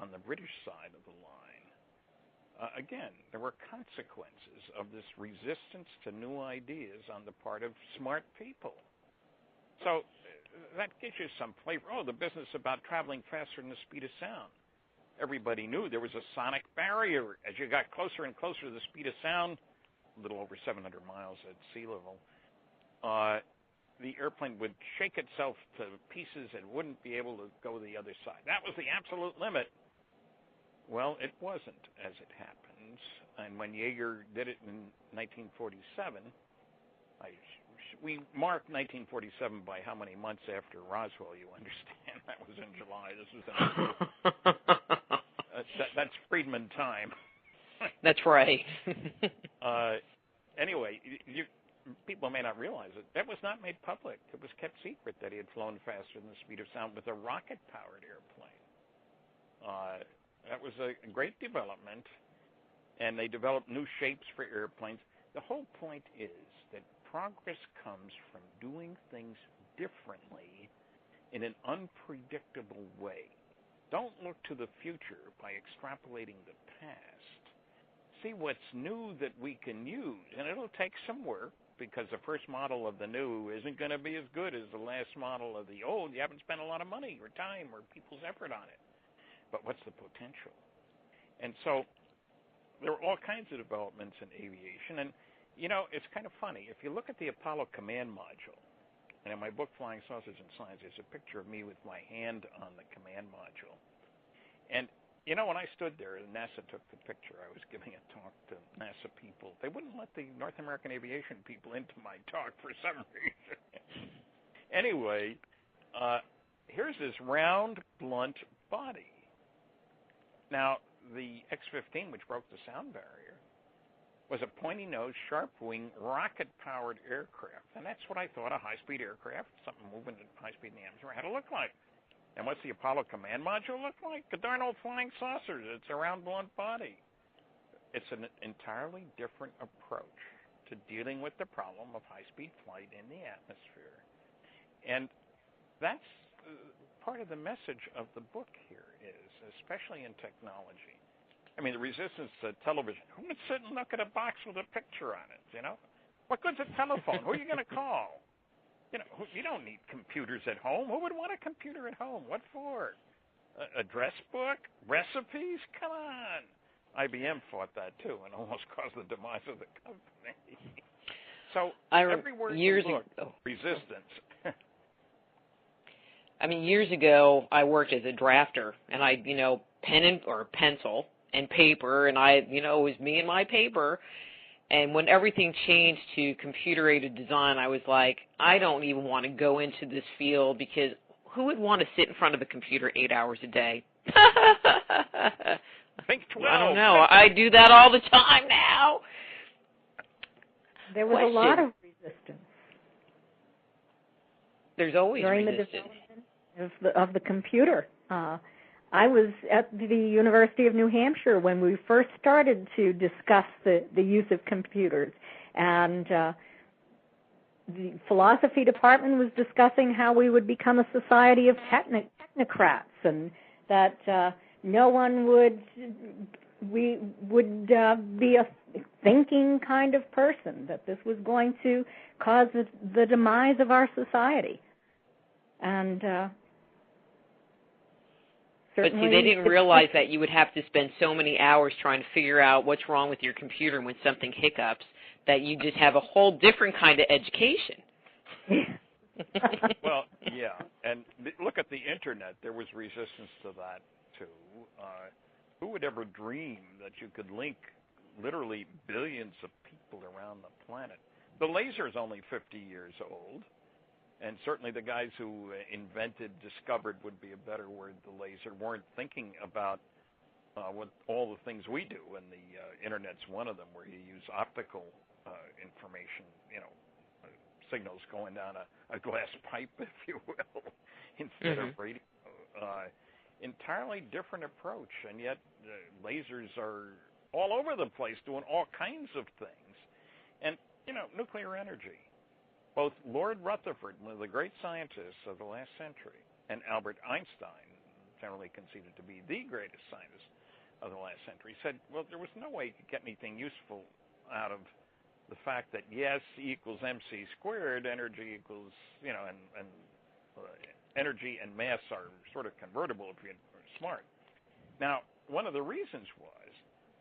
on the British side of the line. Again, there were consequences of this resistance to new ideas on the part of smart people. So that gives you some flavor. Oh, the business about traveling faster than the speed of sound. Everybody knew there was a sonic barrier. As you got closer and closer to the speed of sound, a little over 700 miles at sea level, the airplane would shake itself to pieces and wouldn't be able to go the other side. That was the absolute limit. Well, it wasn't, as it happens. And when Yeager did it in 1947, we marked 1947 by how many months after Roswell, you understand. That was in July. This was that's Friedman time. That's right. Anyway, people may not realize it. That was not made public. It was kept secret that he had flown faster than the speed of sound with a rocket-powered airplane. That was a great development, and they developed new shapes for airplanes. The whole point is that progress comes from doing things differently in an unpredictable way. Don't look to the future by extrapolating the past. See what's new that we can use, and it'll take some work because the first model of the new isn't going to be as good as the last model of the old. You haven't spent a lot of money or time or people's effort on it. But what's the potential? And so there are all kinds of developments in aviation, and it's kind of funny. If you look at the Apollo command module, and in my book, Flying Saucers and Science, there's a picture of me with my hand on the command module. And, when I stood there and NASA took the picture, I was giving a talk to NASA people. They wouldn't let the North American aviation people into my talk for some reason. Anyway, here's this round, blunt body. Now, the X-15, which broke the sound barrier, was a pointy-nosed, sharp-wing, rocket-powered aircraft. And that's what I thought a high-speed aircraft, something moving at high speed in the atmosphere, had to look like. And what's the Apollo command module look like? The darn old flying saucers. It's a round, blunt body. It's an entirely different approach to dealing with the problem of high-speed flight in the atmosphere. And that's part of the message of the book here is, especially in technology. I mean, the resistance to television. Who would sit and look at a box with a picture on it, What good's a telephone? Who are you going to call? You don't need computers at home. Who would want a computer at home? What for? A address book? Recipes? Come on. IBM fought that, too, and almost caused the demise of the company. So everywhere you look, resistance. Years ago, I worked as a drafter, and I, pen or pencil and paper, and it was me and my paper. And when everything changed to computer-aided design, I was like, I don't even want to go into this field because who would want to sit in front of a computer 8 hours a day? Think 12. I don't know. I do that all the time now. There was a lot of resistance. There's always during resistance. The development of the computer. I was at the University of New Hampshire when we first started to discuss the use of computers, and the philosophy department was discussing how we would become a society of technocrats, and that no one would be a thinking kind of person, that this was going to cause the demise of our society. And but see, they didn't realize that you would have to spend so many hours trying to figure out what's wrong with your computer when something hiccups that you just have a whole different kind of education. Well, yeah, and look at the Internet. There was resistance to that, too. Who would ever dream that you could link literally billions of people around the planet? The laser is only 50 years old, and certainly the guys who discovered would be a better word, the laser, weren't thinking about what all the things we do, and the Internet's one of them, where you use optical information, signals going down a glass pipe, if you will, instead of radio. Entirely different approach, and yet lasers are all over the place doing all kinds of things. And, nuclear energy. Both Lord Rutherford, one of the great scientists of the last century, and Albert Einstein, generally conceded to be the greatest scientist of the last century, said, well, there was no way you could get anything useful out of the fact that, yes, E equals MC squared, energy equals, energy and mass are sort of convertible if you're smart. Now, one of the reasons was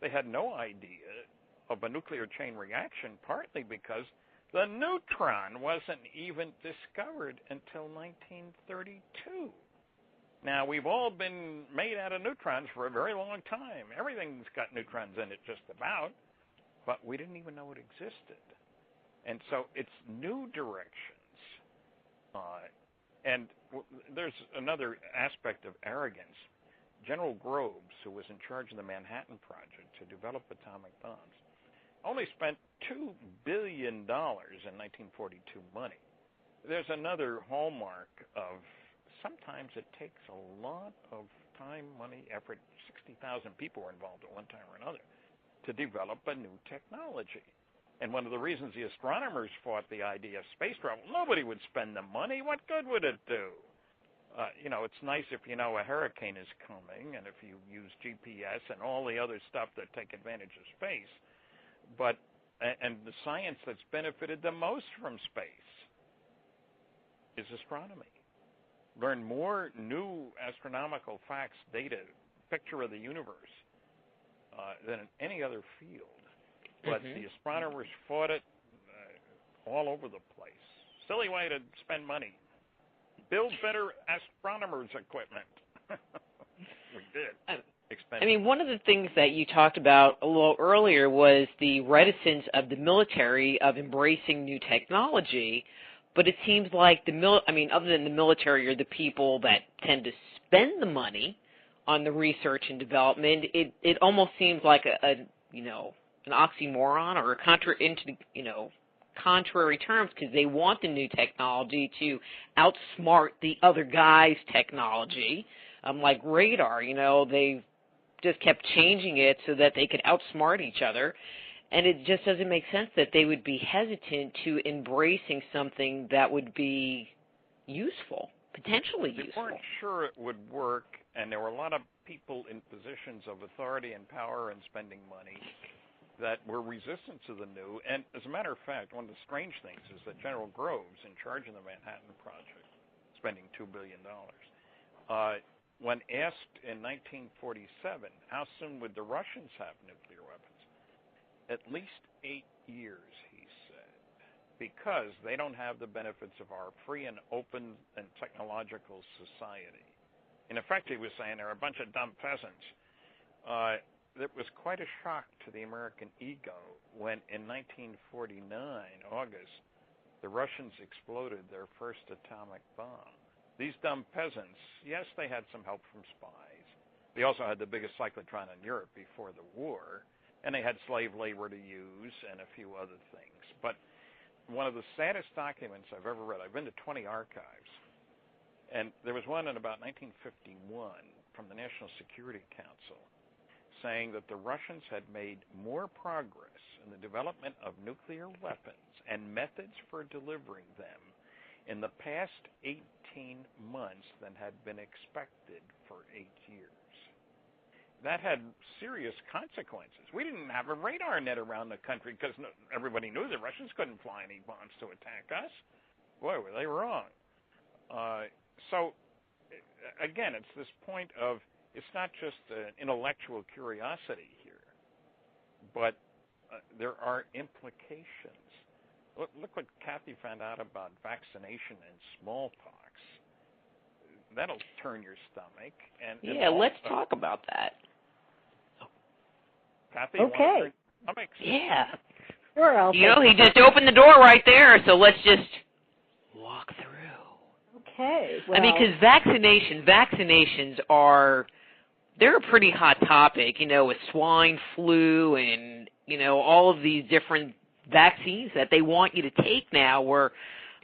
they had no idea of a nuclear chain reaction, partly because the neutron wasn't even discovered until 1932. Now, we've all been made out of neutrons for a very long time. Everything's got neutrons in it just about, but we didn't even know it existed. And so it's new directions. And there's another aspect of arrogance. General Groves, who was in charge of the Manhattan Project to develop atomic bombs, only spent $2 billion in 1942 money. There's another hallmark of sometimes it takes a lot of time, money, effort. 60,000 people were involved at one time or another to develop a new technology. And one of the reasons the astronomers fought the idea of space travel, nobody would spend the money. What good would it do? It's nice if you know a hurricane is coming and if you use GPS and all the other stuff that take advantage of space. But and the science that's benefited the most from space is astronomy. Learn more new astronomical facts, data, picture of the universe than in any other field. But the astronomers fought it all over the place. Silly way to spend money. Build better astronomers' equipment. We did. One of the things that you talked about a little earlier was the reticence of the military of embracing new technology. But it seems like other than the military or the people that tend to spend the money on the research and development, it almost seems like an oxymoron or contrary terms, because they want the new technology to outsmart the other guy's technology. Like radar, they just kept changing it so that they could outsmart each other. And it just doesn't make sense that they would be hesitant to embracing something that would be useful, potentially useful. They weren't sure it would work, and there were a lot of people in positions of authority and power and spending money that were resistant to the new. And as a matter of fact, one of the strange things is that General Groves, in charge of the Manhattan Project, spending $2 billion, when asked in 1947, how soon would the Russians have nuclear weapons? At least 8 years, he said, because they don't have the benefits of our free and open and technological society. In effect, he was saying they're a bunch of dumb peasants. It was quite a shock to the American ego when, in 1949, August, the Russians exploded their first atomic bomb. These dumb peasants, yes, they had some help from spies. They also had the biggest cyclotron in Europe before the war, and they had slave labor to use and a few other things. But one of the saddest documents I've ever read, I've been to 20 archives, and there was one in about 1951 from the National Security Council saying that the Russians had made more progress in the development of nuclear weapons and methods for delivering them in the past 18 months than had been expected for 8 years. That had serious consequences. We didn't have a radar net around the country because everybody knew the Russians couldn't fly any bombs to attack us. Boy, were they wrong. So, again, it's this point of it's not just an intellectual curiosity here, but there are implications. Look what Kathy found out about vaccination and smallpox. That'll turn your stomach. And yeah, let's talk about that. Kathy, okay. Yeah. Sure, he just opened the door right there, so let's just walk through. Okay. Well, I mean, because vaccinations they're a pretty hot topic, with swine flu and, all of these different vaccines that they want you to take now, where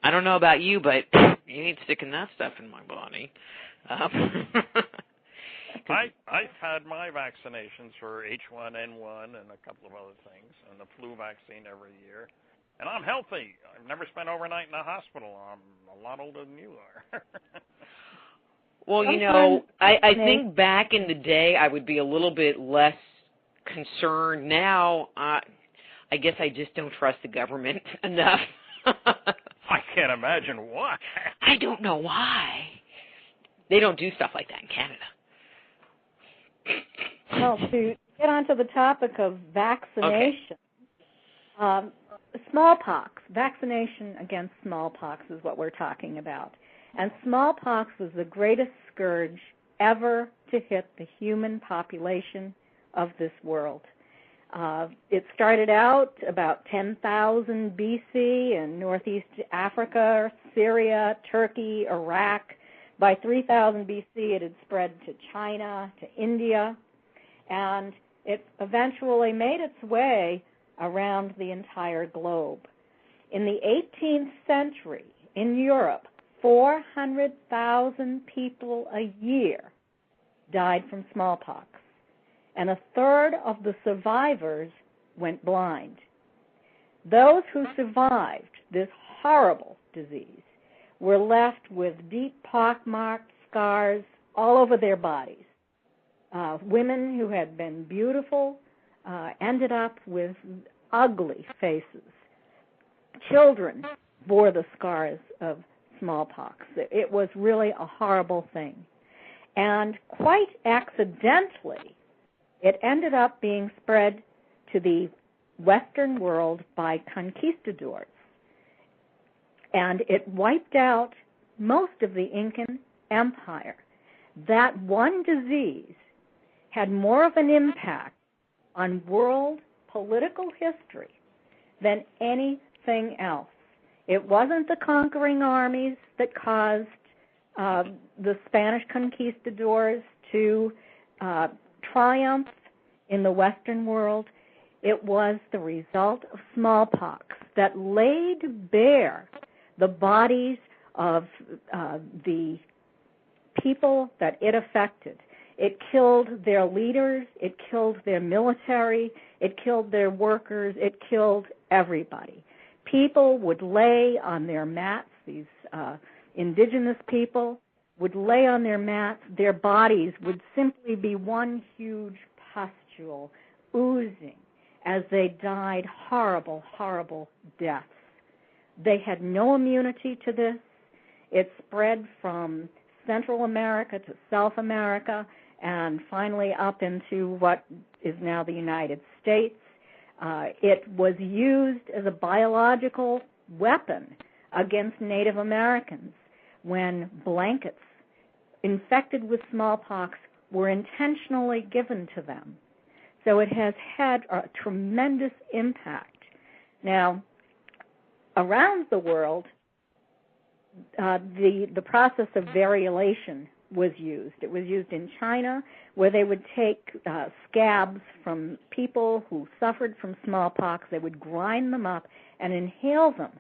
I don't know about you, but you ain't sticking that stuff in my body. I've had my vaccinations for H1N1 and a couple of other things, and the flu vaccine every year. And I'm healthy. I've never spent overnight in a hospital. I'm a lot older than you are. Well, I think back in the day I would be a little bit less concerned. Now, I guess I just don't trust the government enough. I can't imagine why. I don't know why. They don't do stuff like that in Canada. Well, to get onto the topic of vaccination, smallpox, vaccination against smallpox is what we're talking about. And smallpox was the greatest scourge ever to hit the human population of this world. It started out about 10,000 BC in northeast Africa, Syria, Turkey, Iraq. By 3000 BC, it had spread to China, to India, and it eventually made its way around the entire globe. In the 18th century, in Europe, 400,000 people a year died from smallpox, and a third of the survivors went blind. Those who survived this horrible disease were left with deep pockmarked scars all over their bodies. Women who had been beautiful ended up with ugly faces. Children bore the scars of smallpox. It was really a horrible thing. And quite accidentally, it ended up being spread to the Western world by conquistadors. And it wiped out most of the Incan Empire. That one disease had more of an impact on world political history than anything else. It wasn't the conquering armies that caused the Spanish conquistadors to triumph in the Western world. It was the result of smallpox that laid bare the bodies of the people that it affected. It killed their leaders, it killed their military, it killed their workers, it killed everybody. People would lay on their mats, these indigenous people would lay on their mats, their bodies would simply be one huge pustule oozing as they died horrible, horrible deaths. They had no immunity to this. It spread from Central America to South America and finally up into what is now the United States. It was used as a biological weapon against Native Americans when blankets infected with smallpox were intentionally given to them. So it has had a tremendous impact. Now, around the world, the process of variolation was used. It was used in China, where they would take scabs from people who suffered from smallpox. They would grind them up and inhale them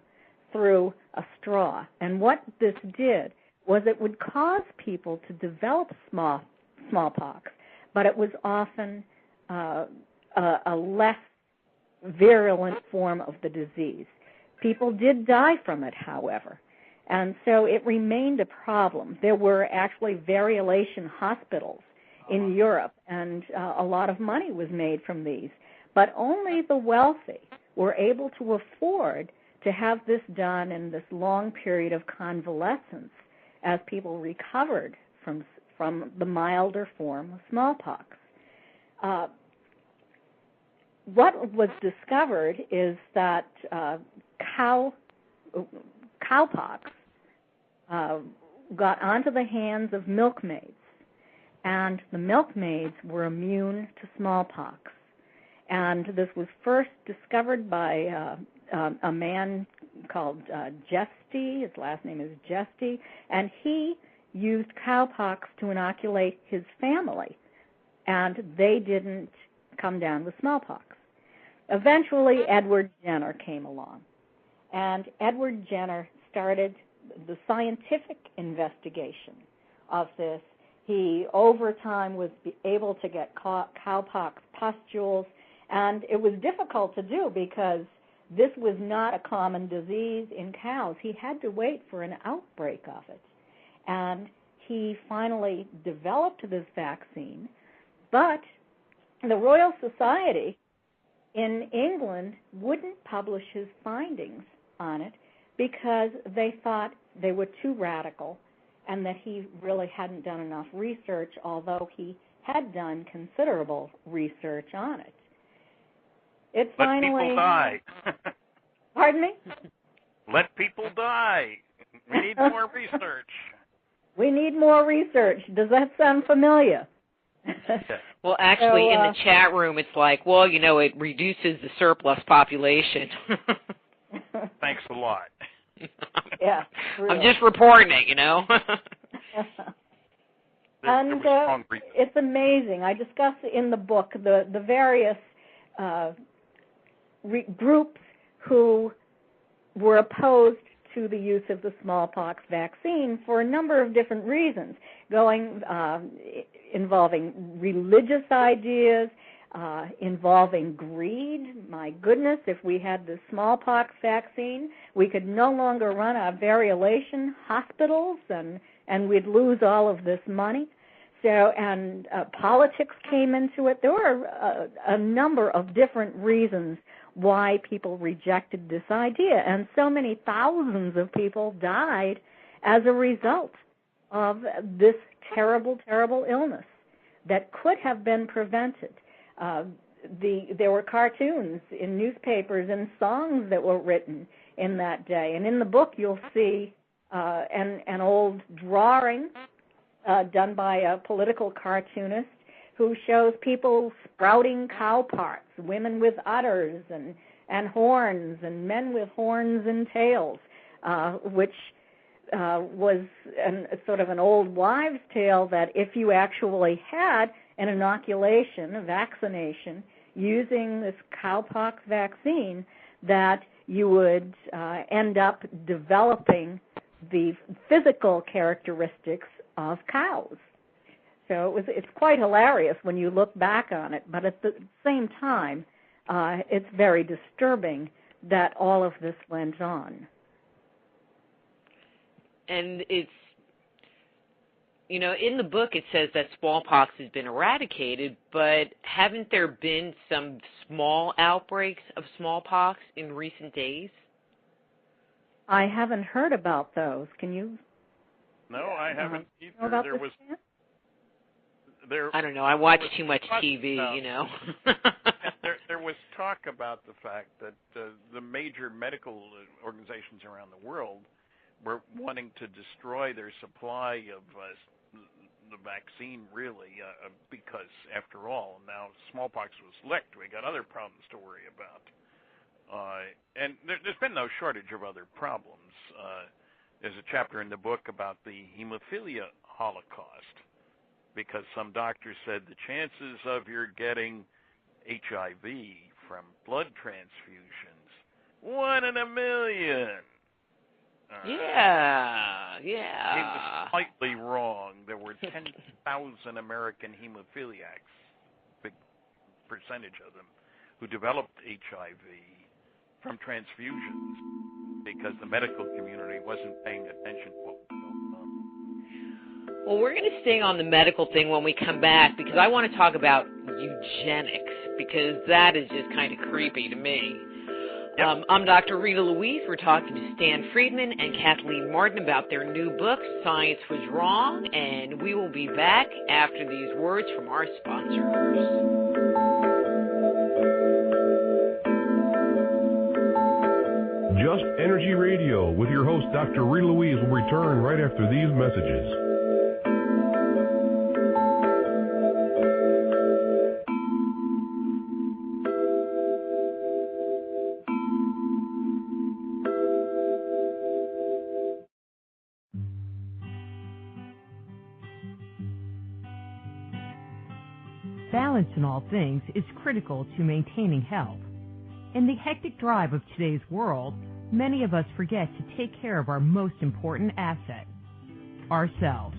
through a straw. And what this did was it would cause people to develop smallpox, but it was often a less virulent form of the disease. People did die from it, however, and so it remained a problem. There were actually variolation hospitals in Europe, and a lot of money was made from these, but only the wealthy were able to afford to have this done in this long period of convalescence as people recovered from the milder form of smallpox. what was discovered is that cowpox got onto the hands of milkmaids, and the milkmaids were immune to smallpox. And this was first discovered by a man called Jesty. His last name is Jesty, and he used cowpox to inoculate his family, and they didn't come down with smallpox. Eventually, Edward Jenner came along, and Edward Jenner started the scientific investigation of this. He, over time, was able to get cowpox pustules, and it was difficult to do because this was not a common disease in cows. He had to wait for an outbreak of it. And he finally developed this vaccine, but the Royal Society in England wouldn't publish his findings on it because they thought they were too radical and that he really hadn't done enough research, although he had done considerable research on it. It finally... Let people die. Pardon me? Let people die. We need more research. We need more research. Does that sound familiar? Well, actually, in the chat room, it's like, well, you know, it reduces the surplus population. Thanks a lot. Yeah, I'm just reporting it, you know. And it's amazing. I discuss in the book the various groups who were opposed to the use of the smallpox vaccine for a number of different reasons, involving religious ideas, involving greed. My goodness, if we had the smallpox vaccine, we could no longer run our variolation hospitals, and we'd lose all of this money. So, and politics came into it. There were a number of different reasons why people rejected this idea, and so many thousands of people died as a result of this terrible, terrible illness that could have been prevented. There were cartoons in newspapers and songs that were written in that day, and in the book you'll see an old drawing done by a political cartoonist who shows people sprouting cow parts, women with udders and horns, and men with horns and tails, which was sort of an old wives' tale that if you actually had an inoculation, a vaccination, using this cowpox vaccine, that you would end up developing the physical characteristics of cows. So it's quite hilarious when you look back on it, but at the same time, it's very disturbing that all of this went on. And it's, you know, in the book it says that smallpox has been eradicated, but haven't there been some small outbreaks of smallpox in recent days? I haven't heard about those. Can you? No, I haven't either. I don't know. I watch too much TV, you know. there was talk about the fact that the major medical organizations around the world were wanting to destroy their supply of the vaccine, really, because, after all, now smallpox was licked. We got other problems to worry about. And there's been no shortage of other problems. There's a chapter in the book about the hemophilia holocaust, because some doctors said the chances of your getting HIV from blood transfusions, 1 in a million. Yeah. He was slightly wrong. There were 10,000 American hemophiliacs, big percentage of them, who developed HIV from transfusions because the medical community wasn't paying attention to what was going on. Well, we're going to stay on the medical thing when we come back, because I want to talk about eugenics, because that is just kind of creepy to me. Yep. I'm Dr. Rita Louise. We're talking to Stan Friedman and Kathleen Martin about their new book, Science Was Wrong, and we will be back after these words from our sponsors. Energy Radio with your host, Dr. Rita Louise, will return right after these messages. Balance in all things is critical to maintaining health. In the hectic drive of today's world, many of us forget to take care of our most important asset, ourselves.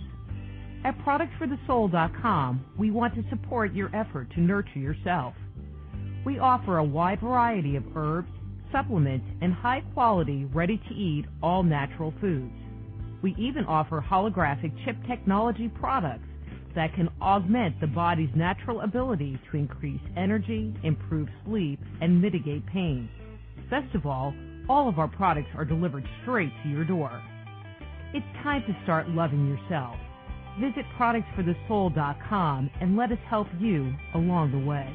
At ProductsForTheSoul.com, we want to support your effort to nurture yourself. We offer a wide variety of herbs, supplements, and high-quality, ready-to-eat, all-natural foods. We even offer holographic chip technology products that can augment the body's natural ability to increase energy, improve sleep, and mitigate pain. Best of all of our products are delivered straight to your door. It's time to start loving yourself. Visit ProductsForTheSoul.com and let us help you along the way.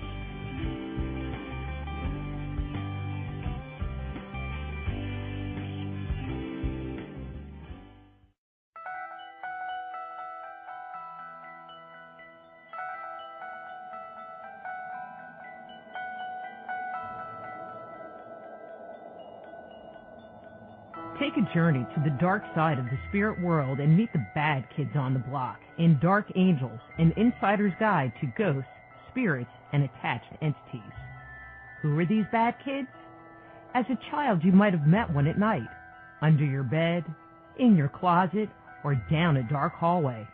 Take a journey to the dark side of the spirit world and meet the bad kids on the block in Dark Angels, an insider's guide to ghosts, spirits, and attached entities. Who are these bad kids? As a child, you might have met one at night, under your bed, in your closet, or down a dark hallway.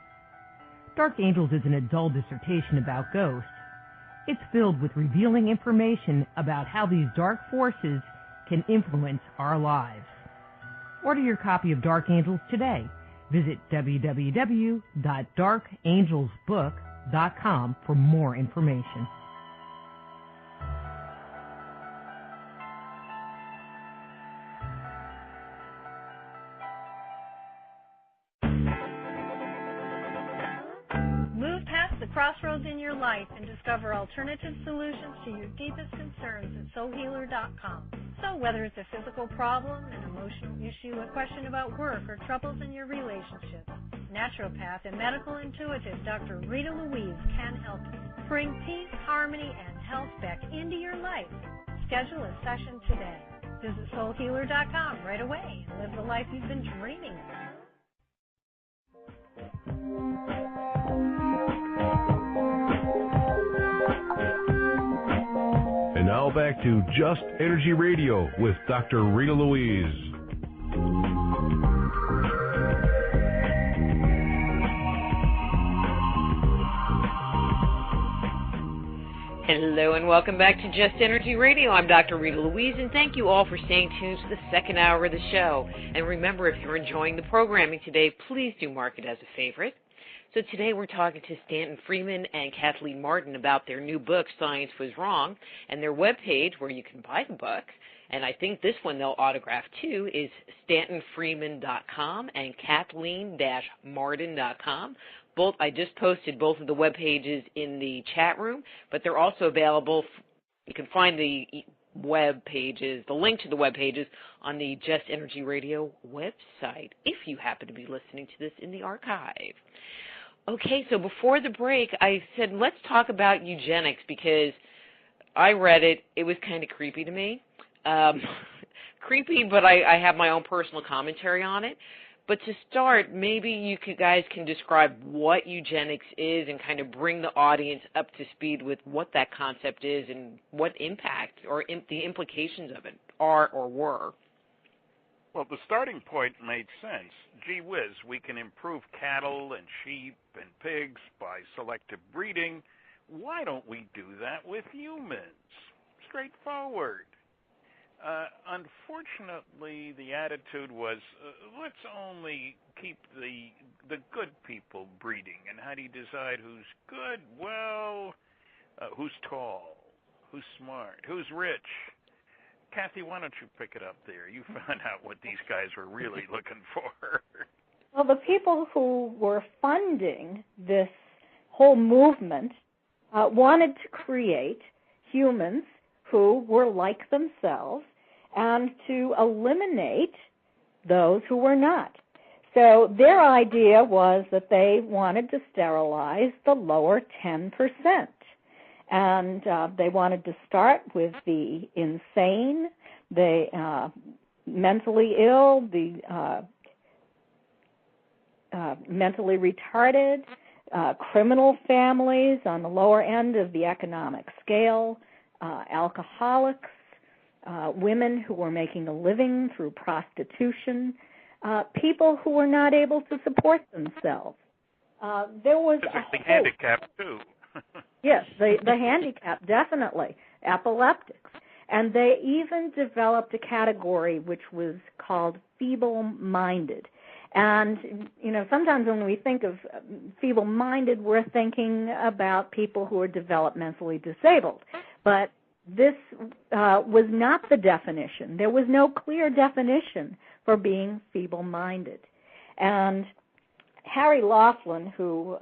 Dark Angels isn't a dull dissertation about ghosts. It's filled with revealing information about how these dark forces can influence our lives. Order your copy of Dark Angels today. Visit www.darkangelsbook.com for more information. Move past the crossroads in your life and discover alternative solutions to your deepest concerns at soulhealer.com. So whether it's a physical problem, an emotional issue, a question about work, or troubles in your relationship, naturopath and medical intuitive Dr. Rita Louise can help you. Bring peace, harmony, and health back into your life. Schedule a session today. Visit soulhealer.com right away and live the life you've been dreaming of. And now back to Just Energy Radio with Dr. Rita Louise. Hello and welcome back to Just Energy Radio. I'm Dr. Rita Louise, and thank you all for staying tuned to the second hour of the show. And remember, if you're enjoying the programming today, please do mark it as a favorite. So today we're talking to Stanton Friedman and Kathleen Martin about their new book, Science Was Wrong, and their webpage where you can buy the book, and I think this one they'll autograph too, is stantonfriedman.com and kathleen-martin.com. I just posted both of the web pages in the chat room, but they're also available. You can find the web pages, the link to the web pages on the Just Energy Radio website if you happen to be listening to this in the archive. Okay, so before the break, I said let's talk about eugenics because I read it. It was kind of creepy to me. Creepy, but I have my own personal commentary on it. But to start, maybe you guys can describe what eugenics is and kind of bring the audience up to speed with what that concept is and what impact or the implications of it are or were. Well, the starting point made sense. Gee whiz, we can improve cattle and sheep and pigs by selective breeding. Why don't we do that with humans? Straightforward. Unfortunately, the attitude was, let's only keep the good people breeding. And how do you decide who's good? Well, who's tall, who's smart, who's rich? Kathy, why don't you pick it up there? You found out what these guys were really looking for. Well, the people who were funding this whole movement wanted to create humans who were like themselves and to eliminate those who were not. So their idea was that they wanted to sterilize the lower 10%. And they wanted to start with the insane, the mentally ill, the mentally retarded, criminal families on the lower end of the economic scale, alcoholics, women who were making a living through prostitution, people who were not able to support themselves. There was the handicap, too. Yes, the handicap, definitely, epileptics. And they even developed a category which was called feeble-minded. And, you know, sometimes when we think of feeble-minded, we're thinking about people who are developmentally disabled. But this was not the definition. There was no clear definition for being feeble-minded. And Harry Laughlin, who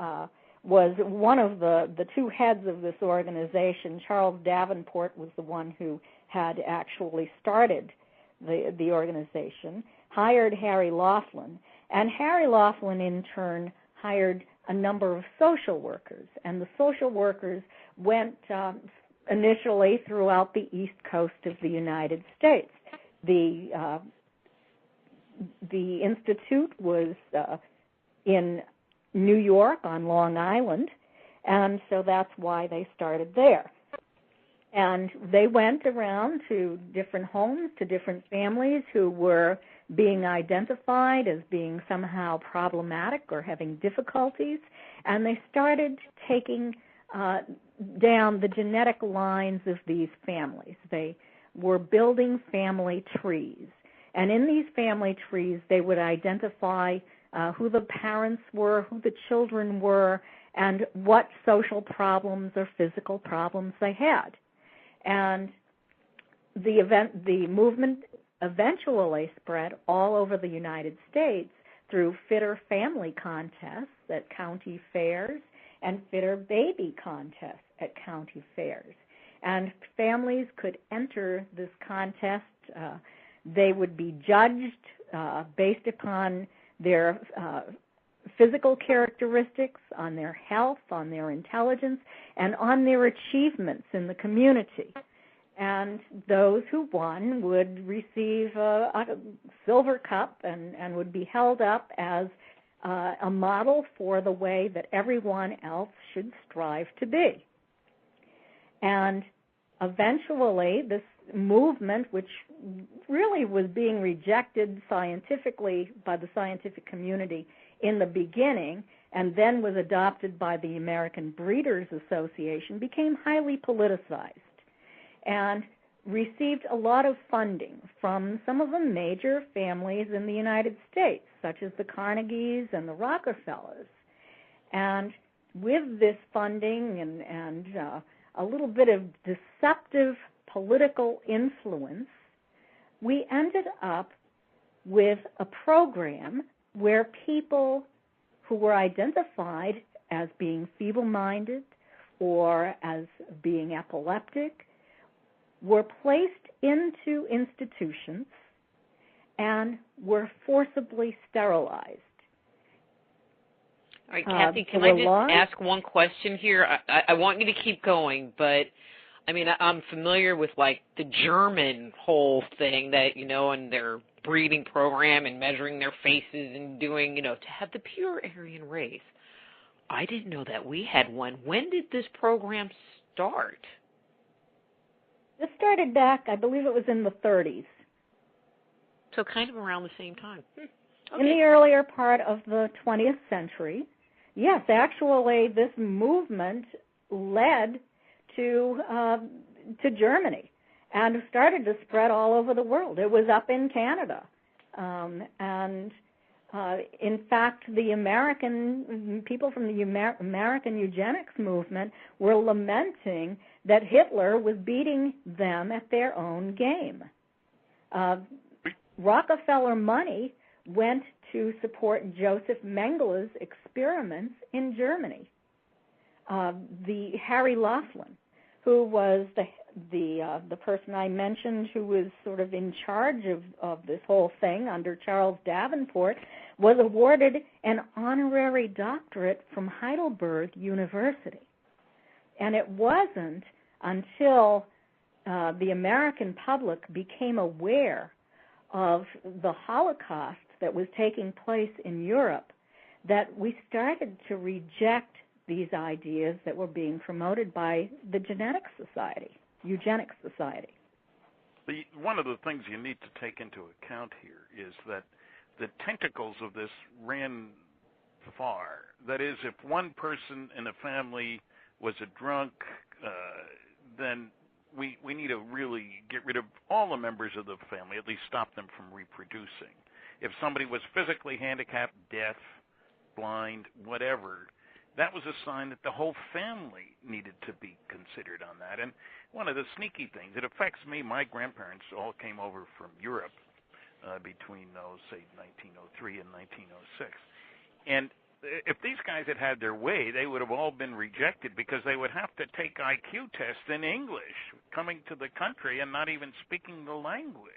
was one of the two heads of this organization, Charles Davenport was the one who had actually started the organization, hired Harry Laughlin. And Harry Laughlin, in turn, hired a number of social workers. And the social workers went initially throughout the east coast of the United States. The institute was in New York on Long Island, and so that's why they started there. And they went around to different homes, to different families who were being identified as being somehow problematic or having difficulties, and they started taking down the genetic lines of these families. They were building family trees, and in these family trees they would identify who the parents were, who the children were, and what social problems or physical problems they had. And the movement eventually spread all over the United States through fitter family contests at county fairs and fitter baby contests at county fairs. And families could enter this contest. They would be judged based upon their physical characteristics, on their health, on their intelligence, and on their achievements in the community. And those who won would receive a silver cup and would be held up as a model for the way that everyone else should strive to be. And eventually, this movement, which really was being rejected scientifically by the scientific community in the beginning, and then was adopted by the American Breeders Association, became highly politicized and received a lot of funding from some of the major families in the United States, such as the Carnegies and the Rockefellers. And with this funding and a little bit of deceptive political influence, we ended up with a program where people who were identified as being feeble-minded or as being epileptic were placed into institutions and were forcibly sterilized. All right, Kathy, can I just ask one question here? I want you to keep going, but I mean, I'm familiar with like the German whole thing that, you know, and their breeding program and measuring their faces and doing, you know, to have the pure Aryan race. I didn't know that we had one. When did this program start? This started back, I believe it was in the 30s. So kind of around the same time. Okay. In the earlier part of the 20th century. Yes, actually, this movement led to Germany and started to spread all over the world. It was up in Canada. In fact, the people from the American eugenics movement were lamenting that Hitler was beating them at their own game. Rockefeller money went to support Joseph Mengele's experiments in Germany. The Harry Laughlin, who was the person I mentioned who was sort of in charge of this whole thing under Charles Davenport was awarded an honorary doctorate from Heidelberg University. And it wasn't until the American public became aware of the Holocaust that was taking place in Europe that we started to reject these ideas that were being promoted by the Eugenics Society. One of the things you need to take into account here is that the tentacles of this ran far. That is, if one person in a family was a drunk, then we need to really get rid of all the members of the family, at least stop them from reproducing. If somebody was physically handicapped, deaf, blind, whatever, that was a sign that the whole family needed to be considered on that. And one of the sneaky things, it affects me, my grandparents all came over from Europe between, say, 1903 and 1906. And if these guys had had their way, they would have all been rejected because they would have to take IQ tests in English, coming to the country and not even speaking the language.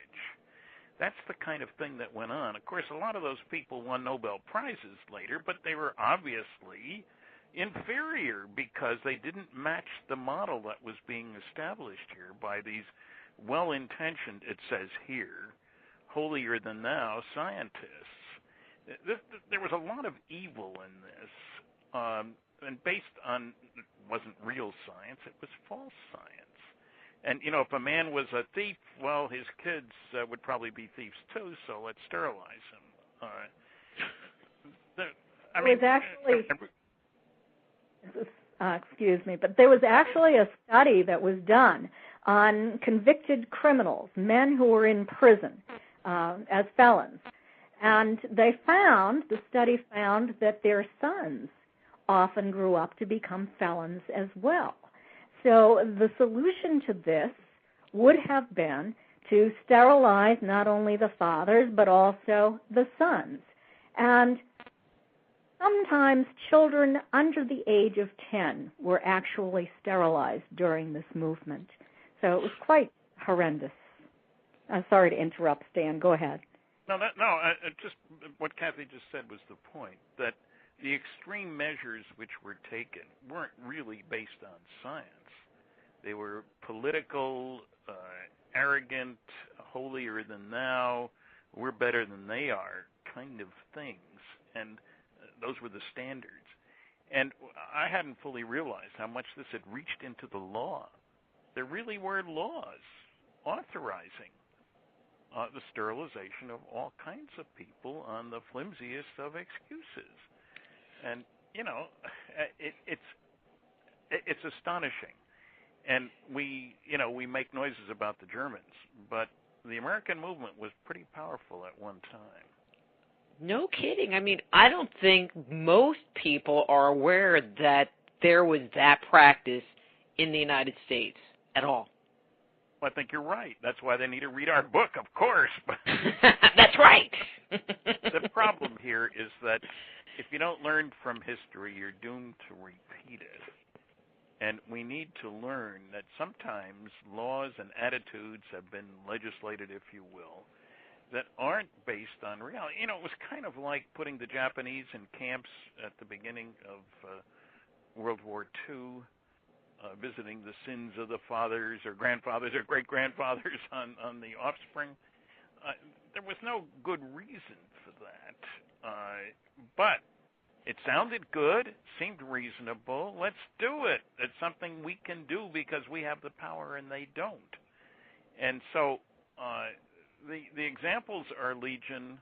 That's the kind of thing that went on. Of course, a lot of those people won Nobel Prizes later, but they were obviously inferior because they didn't match the model that was being established here by these well-intentioned, it says here, holier-than-thou scientists. There was a lot of evil in this, and based on, it wasn't real science, it was false science. And, if a man was a thief, well, his kids would probably be thieves too, so let's sterilize him. But there was actually a study that was done on convicted criminals, men who were in prison as felons. And the study found that their sons often grew up to become felons as well. So the solution to this would have been to sterilize not only the fathers but also the sons. And sometimes children under the age of 10 were actually sterilized during this movement. So it was quite horrendous. I'm sorry to interrupt, Stan. Go ahead. Just what Kathy just said was the point, that the extreme measures which were taken weren't really based on science. They were political, arrogant, holier than thou, we're better than they are kind of things, and those were the standards. And I hadn't fully realized how much this had reached into the law. There really were laws authorizing the sterilization of all kinds of people on the flimsiest of excuses. And, it's astonishing. And we make noises about the Germans, but the American movement was pretty powerful at one time. No kidding. I mean, I don't think most people are aware that there was that practice in the United States at all. Well, I think you're right. That's why they need to read our book, of course. That's right. The problem here is that if you don't learn from history, you're doomed to repeat it. And we need to learn that sometimes laws and attitudes have been legislated, if you will, that aren't based on reality. It was kind of like putting the Japanese in camps at the beginning of World War II, visiting the sins of the fathers or grandfathers or great-grandfathers on the offspring. There was no good reason for that. But it sounded good, seemed reasonable. Let's do it. It's something we can do because we have the power and they don't. And so the examples are legion,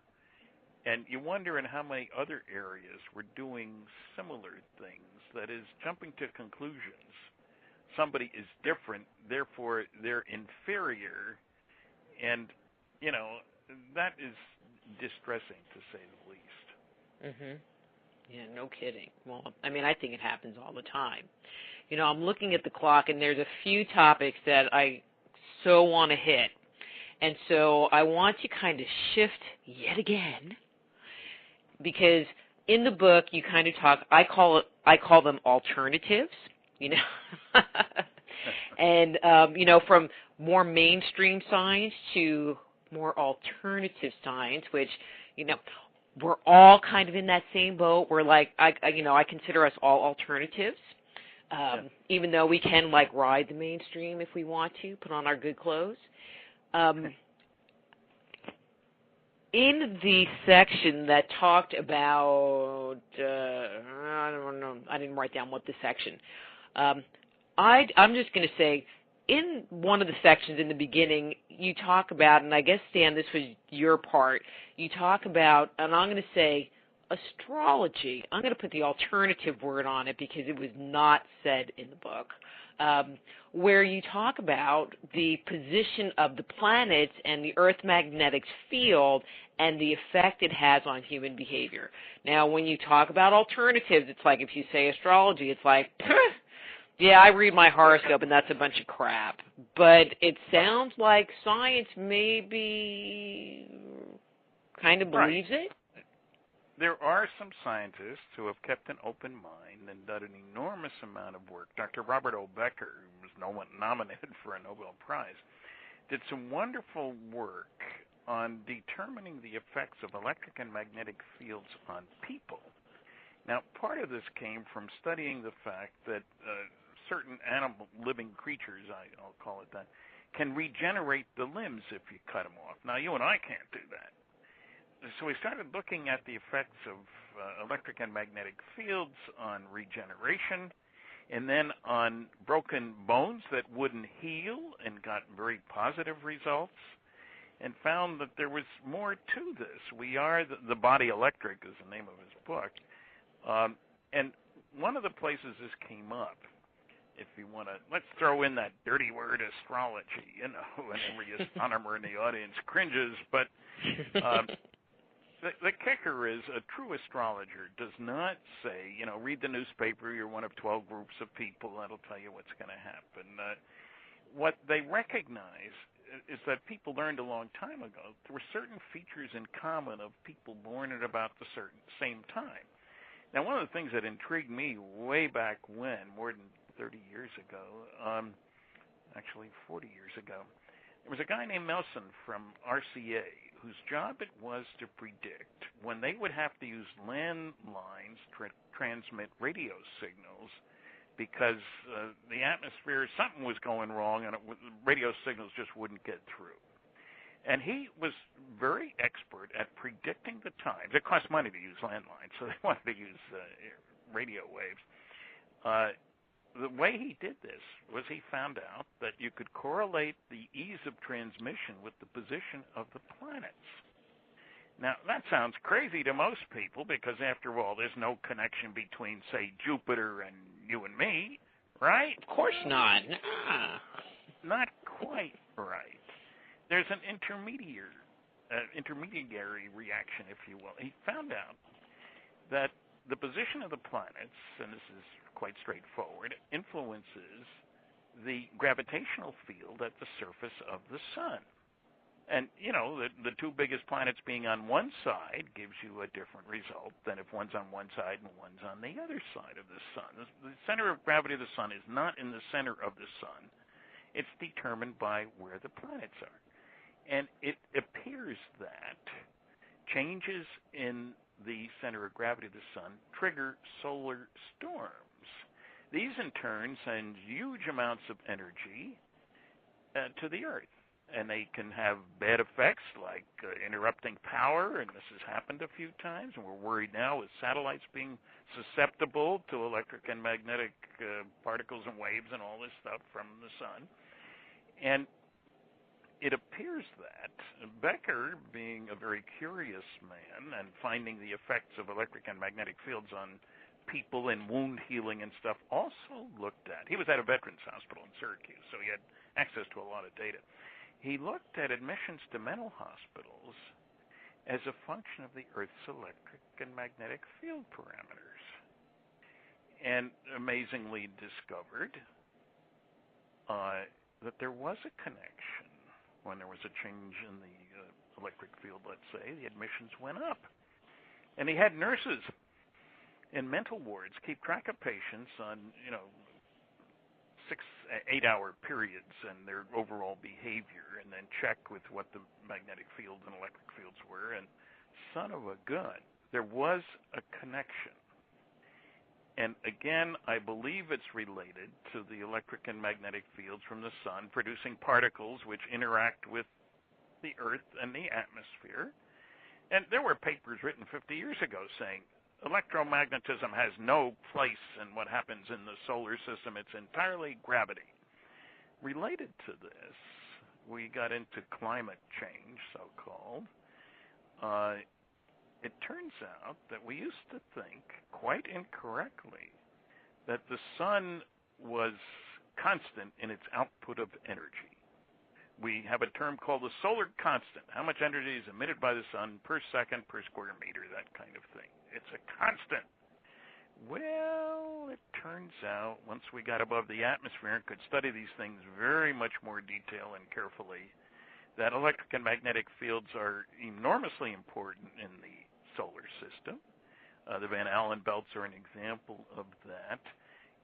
and you wonder in how many other areas we're doing similar things, that is, jumping to conclusions. Somebody is different, therefore they're inferior, and, that is distressing, to say the least. Mm-hmm. Yeah, no kidding. Well, I mean, I think it happens all the time. I'm looking at the clock, and there's a few topics that I so want to hit. And so I want to kind of shift yet again, because in the book you kind of talk, I call them alternatives, And, from more mainstream science to more alternative science, which, we're all kind of in that same boat. We're like, I consider us all alternatives, even though we can, ride the mainstream if we want to, put on our good clothes. In the section that talked about, I don't know, I didn't write down what the section. I'm just going to say, in one of the sections in the beginning, you talk about, and I guess, Stan, this was your part, you talk about, and I'm going to say, astrology. I'm going to put the alternative word on it because it was not said in the book, where you talk about the position of the planets and the Earth magnetic field and the effect it has on human behavior. Now, when you talk about alternatives, it's like if you say astrology, it's like, yeah, I read my horoscope and that's a bunch of crap. But it sounds like science maybe kind of believes it. There are some scientists who have kept an open mind and done an enormous amount of work. Dr. Robert O. Becker, who was nominated for a Nobel Prize, did some wonderful work on determining the effects of electric and magnetic fields on people. Now, part of this came from studying the fact that certain animal living creatures, I'll call it that, can regenerate the limbs if you cut them off. Now, you and I can't do that. So we started looking at the effects of electric and magnetic fields on regeneration, and then on broken bones that wouldn't heal, and got very positive results, and found that there was more to this. We are the body electric is the name of his book. And one of the places this came up, if you want to, let's throw in that dirty word astrology, and every astronomer in the audience cringes, but the kicker is a true astrologer does not say, read the newspaper, you're one of 12 groups of people, that'll tell you what's going to happen. What they recognize is that people learned a long time ago there were certain features in common of people born at about the same time. Now, one of the things that intrigued me way back when, more than 30 years ago, actually 40 years ago, there was a guy named Nelson from RCA whose job it was to predict when they would have to use landlines to transmit radio signals because the atmosphere, something was going wrong, and radio signals just wouldn't get through. And he was very expert at predicting the times. It cost money to use landlines, so they wanted to use radio waves. The way he did this was he found out that you could correlate the ease of transmission with the position of the planets. Now, that sounds crazy to most people because, after all, there's no connection between, say, Jupiter and you and me, right? Of course not. Not quite right. There's an intermediary reaction, if you will. He found out that the position of the planets, and this is quite straightforward, influences the gravitational field at the surface of the sun. And, the two biggest planets being on one side gives you a different result than if one's on one side and one's on the other side of the sun. The center of gravity of the sun is not in the center of the sun. It's determined by where the planets are. And it appears that changes in the center of gravity of the sun trigger solar storms. These, in turn, send huge amounts of energy to the Earth. And they can have bad effects like interrupting power, and this has happened a few times, and we're worried now with satellites being susceptible to electric and magnetic particles and waves and all this stuff from the sun. And it appears that Becker, being a very curious man and finding the effects of electric and magnetic fields on people and wound healing and stuff, also looked at, he was at a veterans hospital in Syracuse, so he had access to a lot of data. He looked at admissions to mental hospitals as a function of the Earth's electric and magnetic field parameters, and amazingly discovered that there was a connection. When there was a change in the electric field, let's say, the admissions went up. And he had nurses in mental wards keep track of patients on, 8-hour periods and their overall behavior, and then check with what the magnetic fields and electric fields were, and son of a gun, there was a connection. And again, I believe it's related to the electric and magnetic fields from the sun producing particles which interact with the Earth and the atmosphere. And there were papers written 50 years ago saying electromagnetism has no place in what happens in the solar system. It's entirely gravity. Related to this, we got into climate change, so-called. It turns out that we used to think, quite incorrectly, that the sun was constant in its output of energy. We have a term called the solar constant, how much energy is emitted by the sun per second per square meter, that kind of thing. It's a constant. Well, it turns out, once we got above the atmosphere and could study these things very much more detail and carefully, that electric and magnetic fields are enormously important in the solar system. The Van Allen belts are an example of that.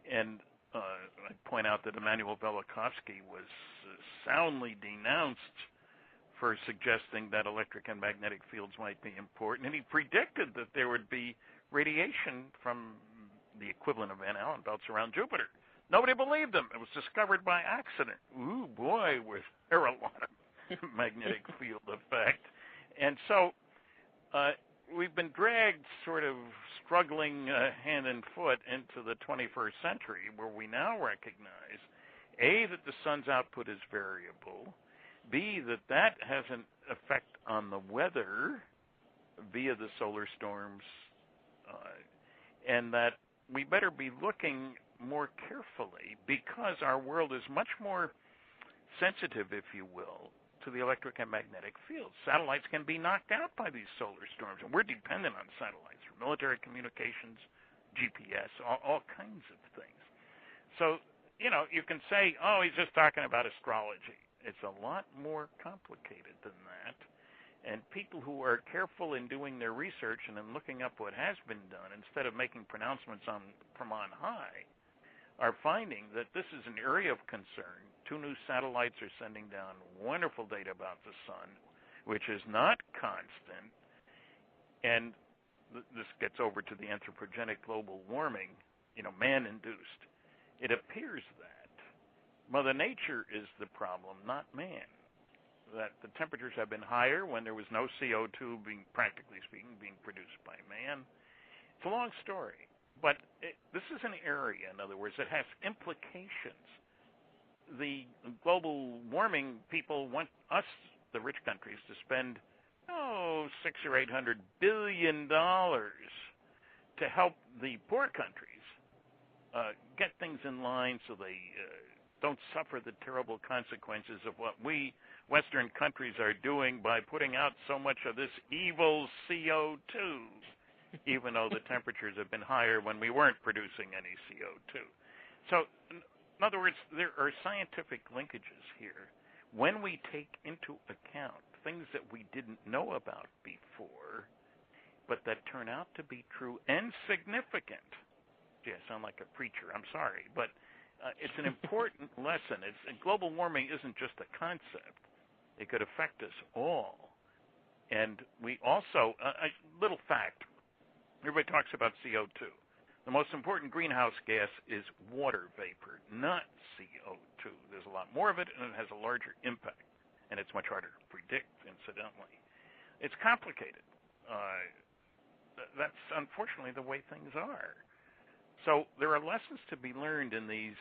And I point out that Immanuel Velikovsky was soundly denounced for suggesting that electric and magnetic fields might be important, and he predicted that there would be radiation from the equivalent of Van Allen belts around Jupiter. Nobody believed him. It was discovered by accident. Ooh, boy, was there a lot of magnetic field effect. And so we've been dragged sort of struggling hand and foot into the 21st century, where we now recognize, A, that the sun's output is variable, B, that has an effect on the weather via the solar storms, and that we better be looking more carefully, because our world is much more sensitive, if you will, to the electric and magnetic fields. Satellites can be knocked out by these solar storms, and we're dependent on satellites for military communications, GPS, all kinds of things. So, you can say, oh, he's just talking about astrology. It's a lot more complicated than that. And people who are careful in doing their research and in looking up what has been done, instead of making pronouncements from on high, are finding that this is an area of concern. 2 new satellites are sending down wonderful data about the sun, which is not constant. And this gets over to the anthropogenic global warming, man-induced. It appears that Mother Nature is the problem, not man. That the temperatures have been higher when there was no CO2 practically speaking, being produced by man. It's a long story. But this is an area, in other words, that has implications. The global warming people want us, the rich countries, to spend, $600 or $800 billion to help the poor countries get things in line so they don't suffer the terrible consequences of what we Western countries are doing by putting out so much of this evil CO2. Even though the temperatures have been higher when we weren't producing any CO2. So, in other words, there are scientific linkages here. When we take into account things that we didn't know about before, but that turn out to be true and significant. Gee, I sound like a preacher. I'm sorry. But it's an important lesson. Global warming isn't just a concept. It could affect us all. And we also, a little fact, everybody talks about CO2. The most important greenhouse gas is water vapor, not CO2. There's a lot more of it, and it has a larger impact. And it's much harder to predict, incidentally. It's complicated. That's unfortunately the way things are. So there are lessons to be learned in these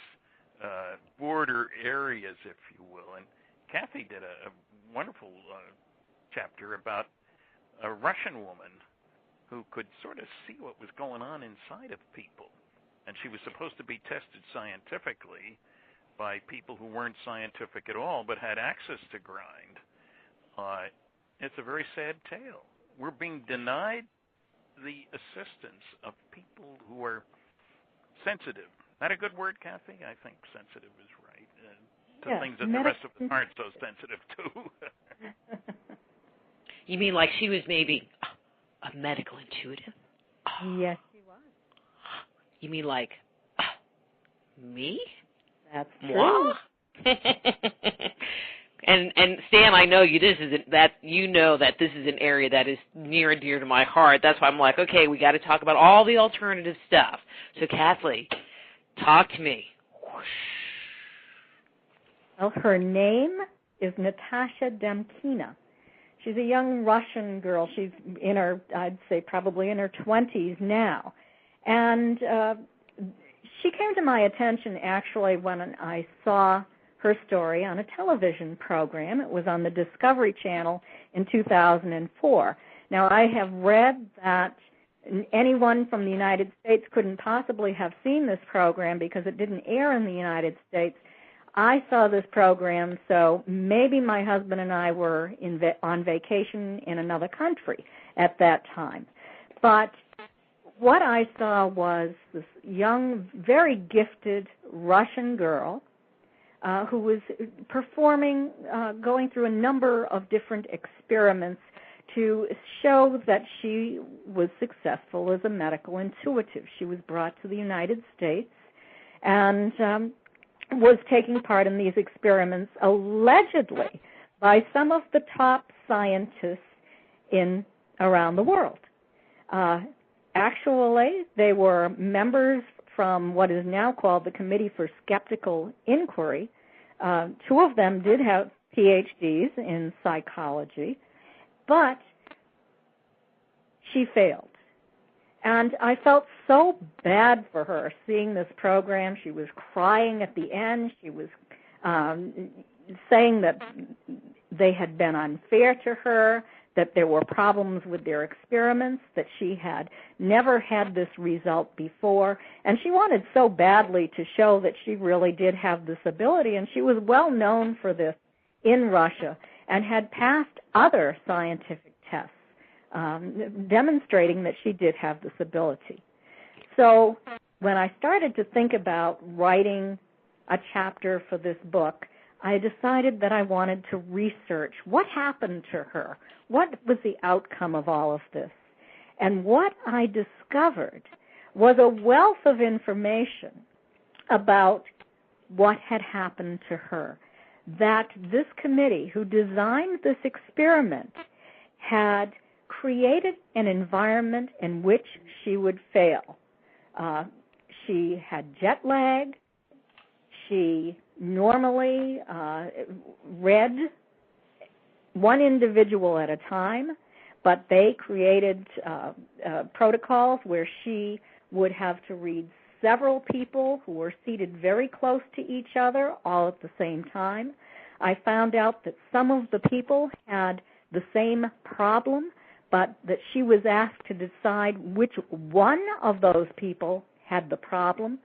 border areas, if you will. And Kathy did a wonderful chapter about a Russian woman who could sort of see what was going on inside of people. And she was supposed to be tested scientifically by people who weren't scientific at all, but had access to grind. It's a very sad tale. We're being denied the assistance of people who are sensitive. Not a good word, Kathy? I think sensitive is right. To things that the rest of us aren't so sensitive to. You mean like she was maybe a medical intuitive? Yes, she was. You mean like me? That's true. And Stan, I know you. That this is an area that is near and dear to my heart. That's why I'm like, okay, we got to talk about all the alternative stuff. So, Kathleen, talk to me. Well, her name is Natasha Demkina. She's a young Russian girl. She's in her, I'd say, probably in her 20s now, and she came to my attention actually when I saw her story on a television program. It was on the Discovery Channel in 2004. Now, I have read that anyone from the United States couldn't possibly have seen this program because it didn't air in the United States. I saw this program, so maybe my husband and I were on vacation in another country at that time. But what I saw was this young, very gifted Russian girl who was performing, going through a number of different experiments to show that she was successful as a medical intuitive. She was brought to the United States and was taking part in these experiments allegedly by some of the top scientists around the world. Actually, they were members from what is now called the Committee for Skeptical Inquiry. Two of them did have PhDs in psychology, but she failed. And I felt so bad for her seeing this program. She was crying at the end. She was saying that they had been unfair to her, that there were problems with their experiments, that she had never had this result before. And she wanted so badly to show that she really did have this ability, and she was well known for this in Russia and had passed other scientific tests demonstrating that she did have this ability. So when I started to think about writing a chapter for this book, I decided that I wanted to research what happened to her. What was the outcome of all of this? And what I discovered was a wealth of information about what had happened to her, that this committee who designed this experiment had created an environment in which she would fail. She had jet lag. She normally read one individual at a time, but they created protocols where she would have to read several people who were seated very close to each other all at the same time. I found out that some of the people had the same problem, but that she was asked to decide which one of those people had the problem,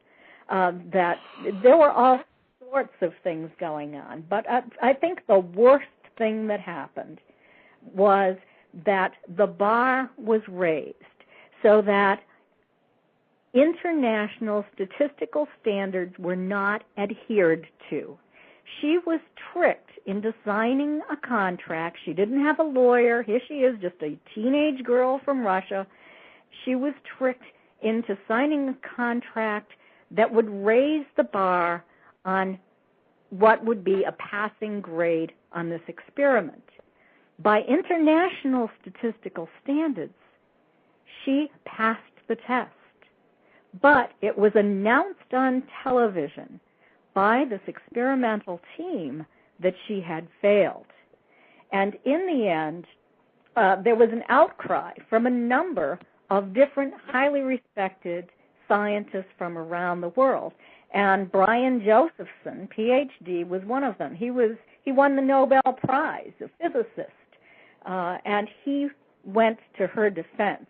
that there were all sorts of things going on. But I think the worst thing that happened was that the bar was raised so that international statistical standards were not adhered to. She was tricked into signing a contract. She didn't have a lawyer. Here she is, just a teenage girl from Russia. She was tricked into signing a contract that would raise the bar on what would be a passing grade on this experiment. By international statistical standards, she passed the test. But it was announced on television by this experimental team that she had failed. And in the end, there was an outcry from a number of different highly respected scientists from around the world. And Brian Josephson, PhD, was one of them. He won the Nobel Prize, a physicist, and he went to her defense,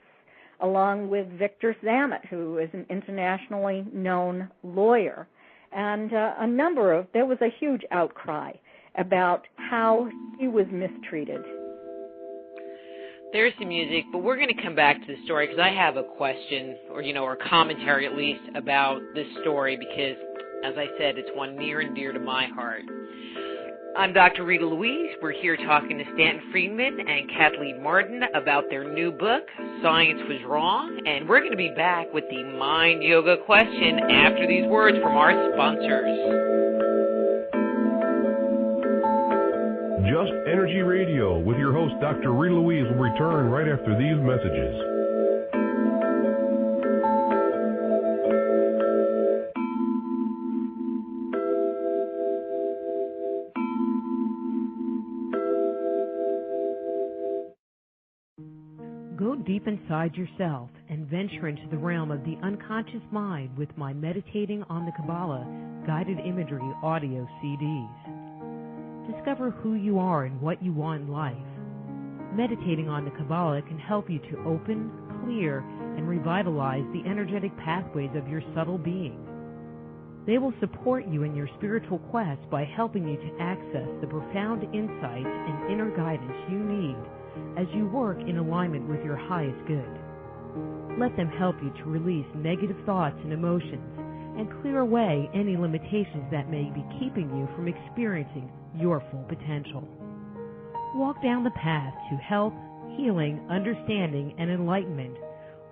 along with Victor Zamet, who is an internationally known lawyer. And there was a huge outcry about how she was mistreated. There's the music, but we're going to come back to the story because I have a question, or commentary at least, about this story because, as I said, it's one near and dear to my heart. I'm Dr. Rita Louise. We're here talking to Stanton Friedman and Kathleen Martin about their new book, Science Was Wrong, and we're going to be back with the Mind Yoga question after these words from our sponsors. Just Energy Radio with your host, Dr. Rita Louise, will return right after these messages. Go deep inside yourself and venture into the realm of the unconscious mind with my Meditating on the Kabbalah guided imagery audio CDs. Discover who you are and what you want in life. Meditating on the Kabbalah can help you to open, clear, and revitalize the energetic pathways of your subtle being. They will support you in your spiritual quest by helping you to access the profound insights and inner guidance you need as you work in alignment with your highest good. Let them help you to release negative thoughts and emotions and clear away any limitations that may be keeping you from experiencing your full potential. Walk down the path to health, healing, understanding, and enlightenment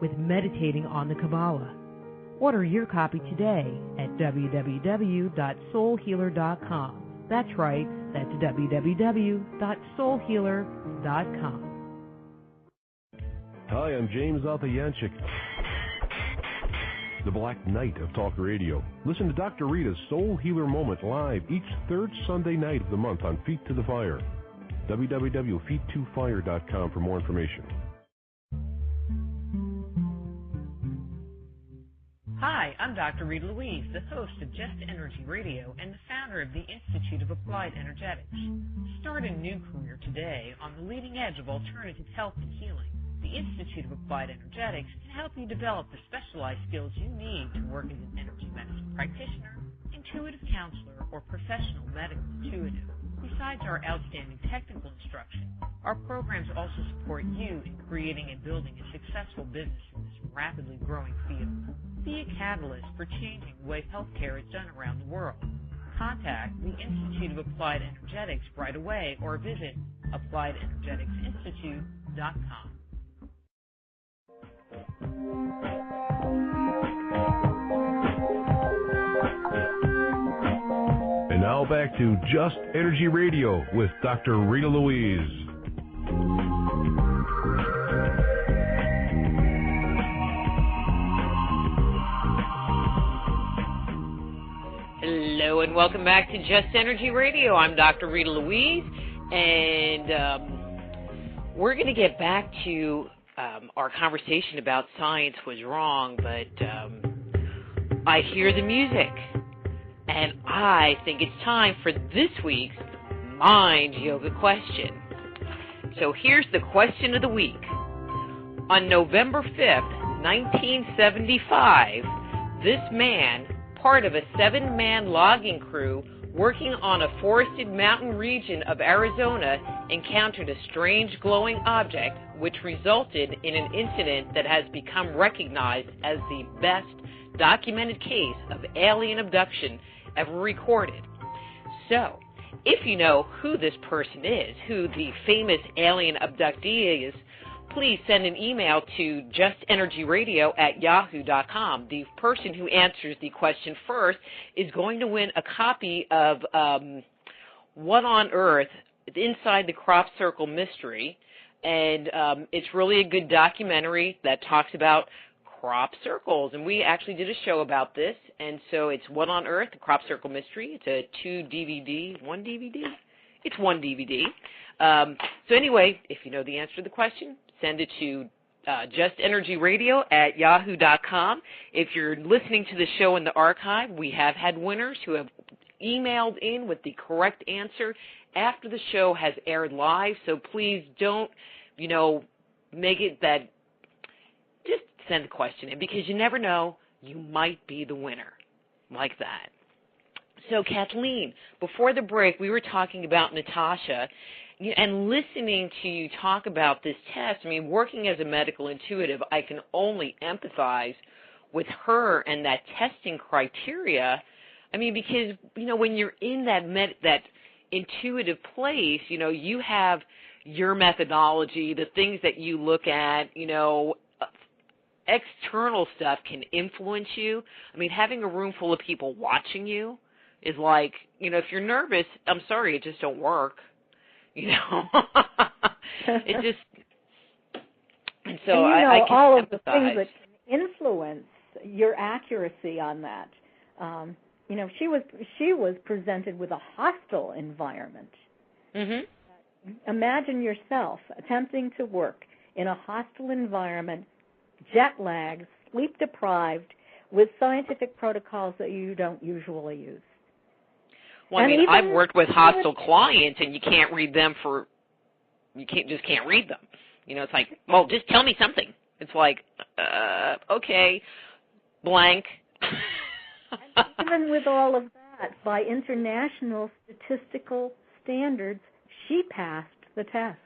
with Meditating on the Kabbalah. Order your copy today at www.soulhealer.com. That's right, that's www.soulhealer.com. Hi, I'm James Altayanchik, the Black Knight of Talk Radio. Listen to Dr. Rita's Soul Healer Moment live each third Sunday night of the month on Feet to the Fire. www.feet2fire.com for more information. Hi, I'm Dr. Rita Louise, the host of Just Energy Radio and the founder of the Institute of Applied Energetics. Start a new career today on the leading edge of alternative health and healing. The Institute of Applied Energetics can help you develop the specialized skills you need to work as an energy medicine practitioner, intuitive counselor, or professional medical intuitive. Besides our outstanding technical instruction, our programs also support you in creating and building a successful business in this rapidly growing field. Be a catalyst for changing the way healthcare is done around the world. Contact the Institute of Applied Energetics right away or visit appliedenergeticsinstitute.com. And now back to Just Energy Radio with Dr. Rita Louise. Hello and welcome back to Just Energy Radio. I'm Dr. Rita Louise, and we're going to get back to our conversation about science was wrong, but I hear the music, and I think it's time for this week's Mind Yoga question. So here's the question of the week. On November 5th, 1975, this man, part of a 7-man logging crew working on a forested mountain region of Arizona, encountered a strange glowing object which resulted in an incident that has become recognized as the best documented case of alien abduction ever recorded. So, if you know who this person is, who the famous alien abductee is, please send an email to justenergyradio@yahoo.com. The person who answers the question first is going to win a copy of What on Earth? Inside the Crop Circle Mystery. And it's really a good documentary that talks about crop circles. And we actually did a show about this. And so it's What on Earth? The Crop Circle Mystery. It's a 1 DVD? It's 1 DVD. So anyway, if you know the answer to the question, send it to justenergyradio@yahoo.com. If you're listening to the show in the archive, we have had winners who have emailed in with the correct answer after the show has aired live. So please don't, make it that, just send the question in, because you never know, you might be the winner like that. So Kathleen, before the break, we were talking about Natasha, and listening to you talk about this test. I mean, working as a medical intuitive, I can only empathize with her and that testing criteria. I mean, because, when you're in that intuitive place, you have your methodology, the things that you look at, external stuff can influence you. I mean, having a room full of people watching you is like, if you're nervous, I'm sorry, it just don't work. you know. It just, and so and I can all of empathize. the things that can influence your accuracy on that. She was presented with a hostile environment. Mm-hmm. Imagine yourself attempting to work in a hostile environment, jet lagged, sleep deprived, with scientific protocols that you don't usually use. Well, I mean, I've worked with hostile clients, and you can't read them you can't read them. It's like, well, just tell me something. It's like, okay, blank. And even with all of that, by international statistical standards, she passed the test.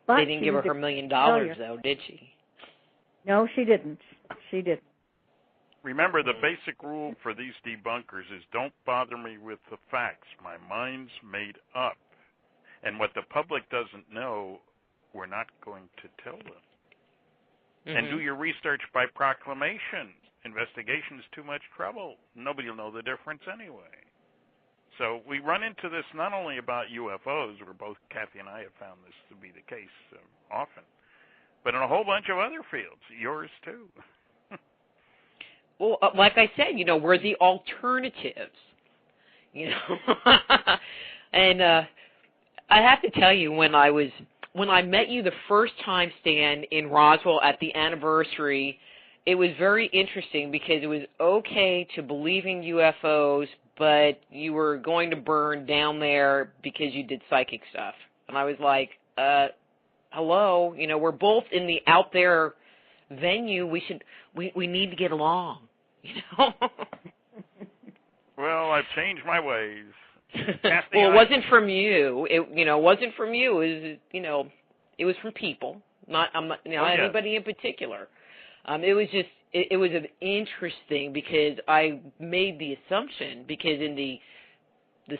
But they didn't give her $1 million, though, did she? No, she didn't. She didn't. Remember, the basic rule for these debunkers is don't bother me with the facts. My mind's made up. And what the public doesn't know, we're not going to tell them. Mm-hmm. And do your research by proclamation. Investigation is too much trouble. Nobody will know the difference anyway. So we run into this not only about UFOs, where both Kathy and I have found this to be the case often, but in a whole bunch of other fields, yours too. Well, like I said, we're the alternatives, And I have to tell you, when I met you the first time, Stan, in Roswell at the anniversary, it was very interesting because it was okay to believe in UFOs, but you were going to burn down there because you did psychic stuff. And I was like, hello, we're both in the out there venue. We need to get along, Well, I've changed my ways. Well, it wasn't from you. It wasn't from you. It was from people, not anybody in particular. It was just it was interesting because I made the assumption, because in the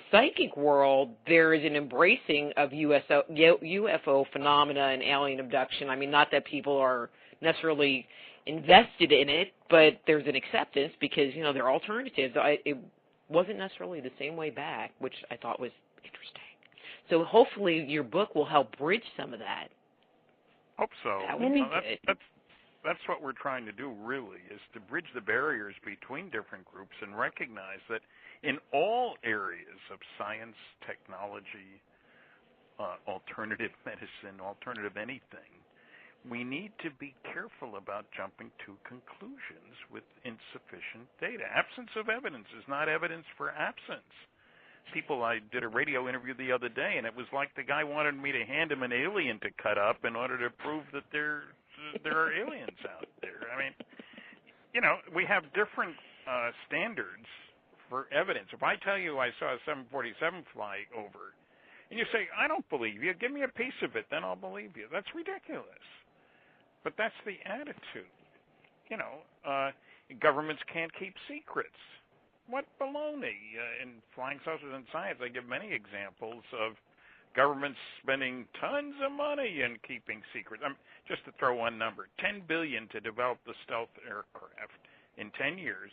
psychic world there is an embracing of UFO phenomena and alien abduction. I mean, not that people are necessarily invested in it, but there's an acceptance because they're alternatives. It wasn't necessarily the same way back, which I thought was interesting. So hopefully your book will help bridge some of that. Hope so. That would be good. That's what we're trying to do, really, is to bridge the barriers between different groups and recognize that in all areas of science, technology, alternative medicine, alternative anything, we need to be careful about jumping to conclusions with insufficient data. Absence of evidence is not evidence for absence. I did a radio interview the other day, and it was like the guy wanted me to hand him an alien to cut up in order to prove that there are aliens out there. I mean, we have different standards for evidence. If I tell you I saw a 747 fly over, and you say, I don't believe you, give me a piece of it, then I'll believe you. That's ridiculous. But that's the attitude. Governments can't keep secrets. What baloney. In Flying Saucers and Science, I give many examples of governments spending tons of money in keeping secrets. Just to throw one number, $10 billion to develop the stealth aircraft in 10 years.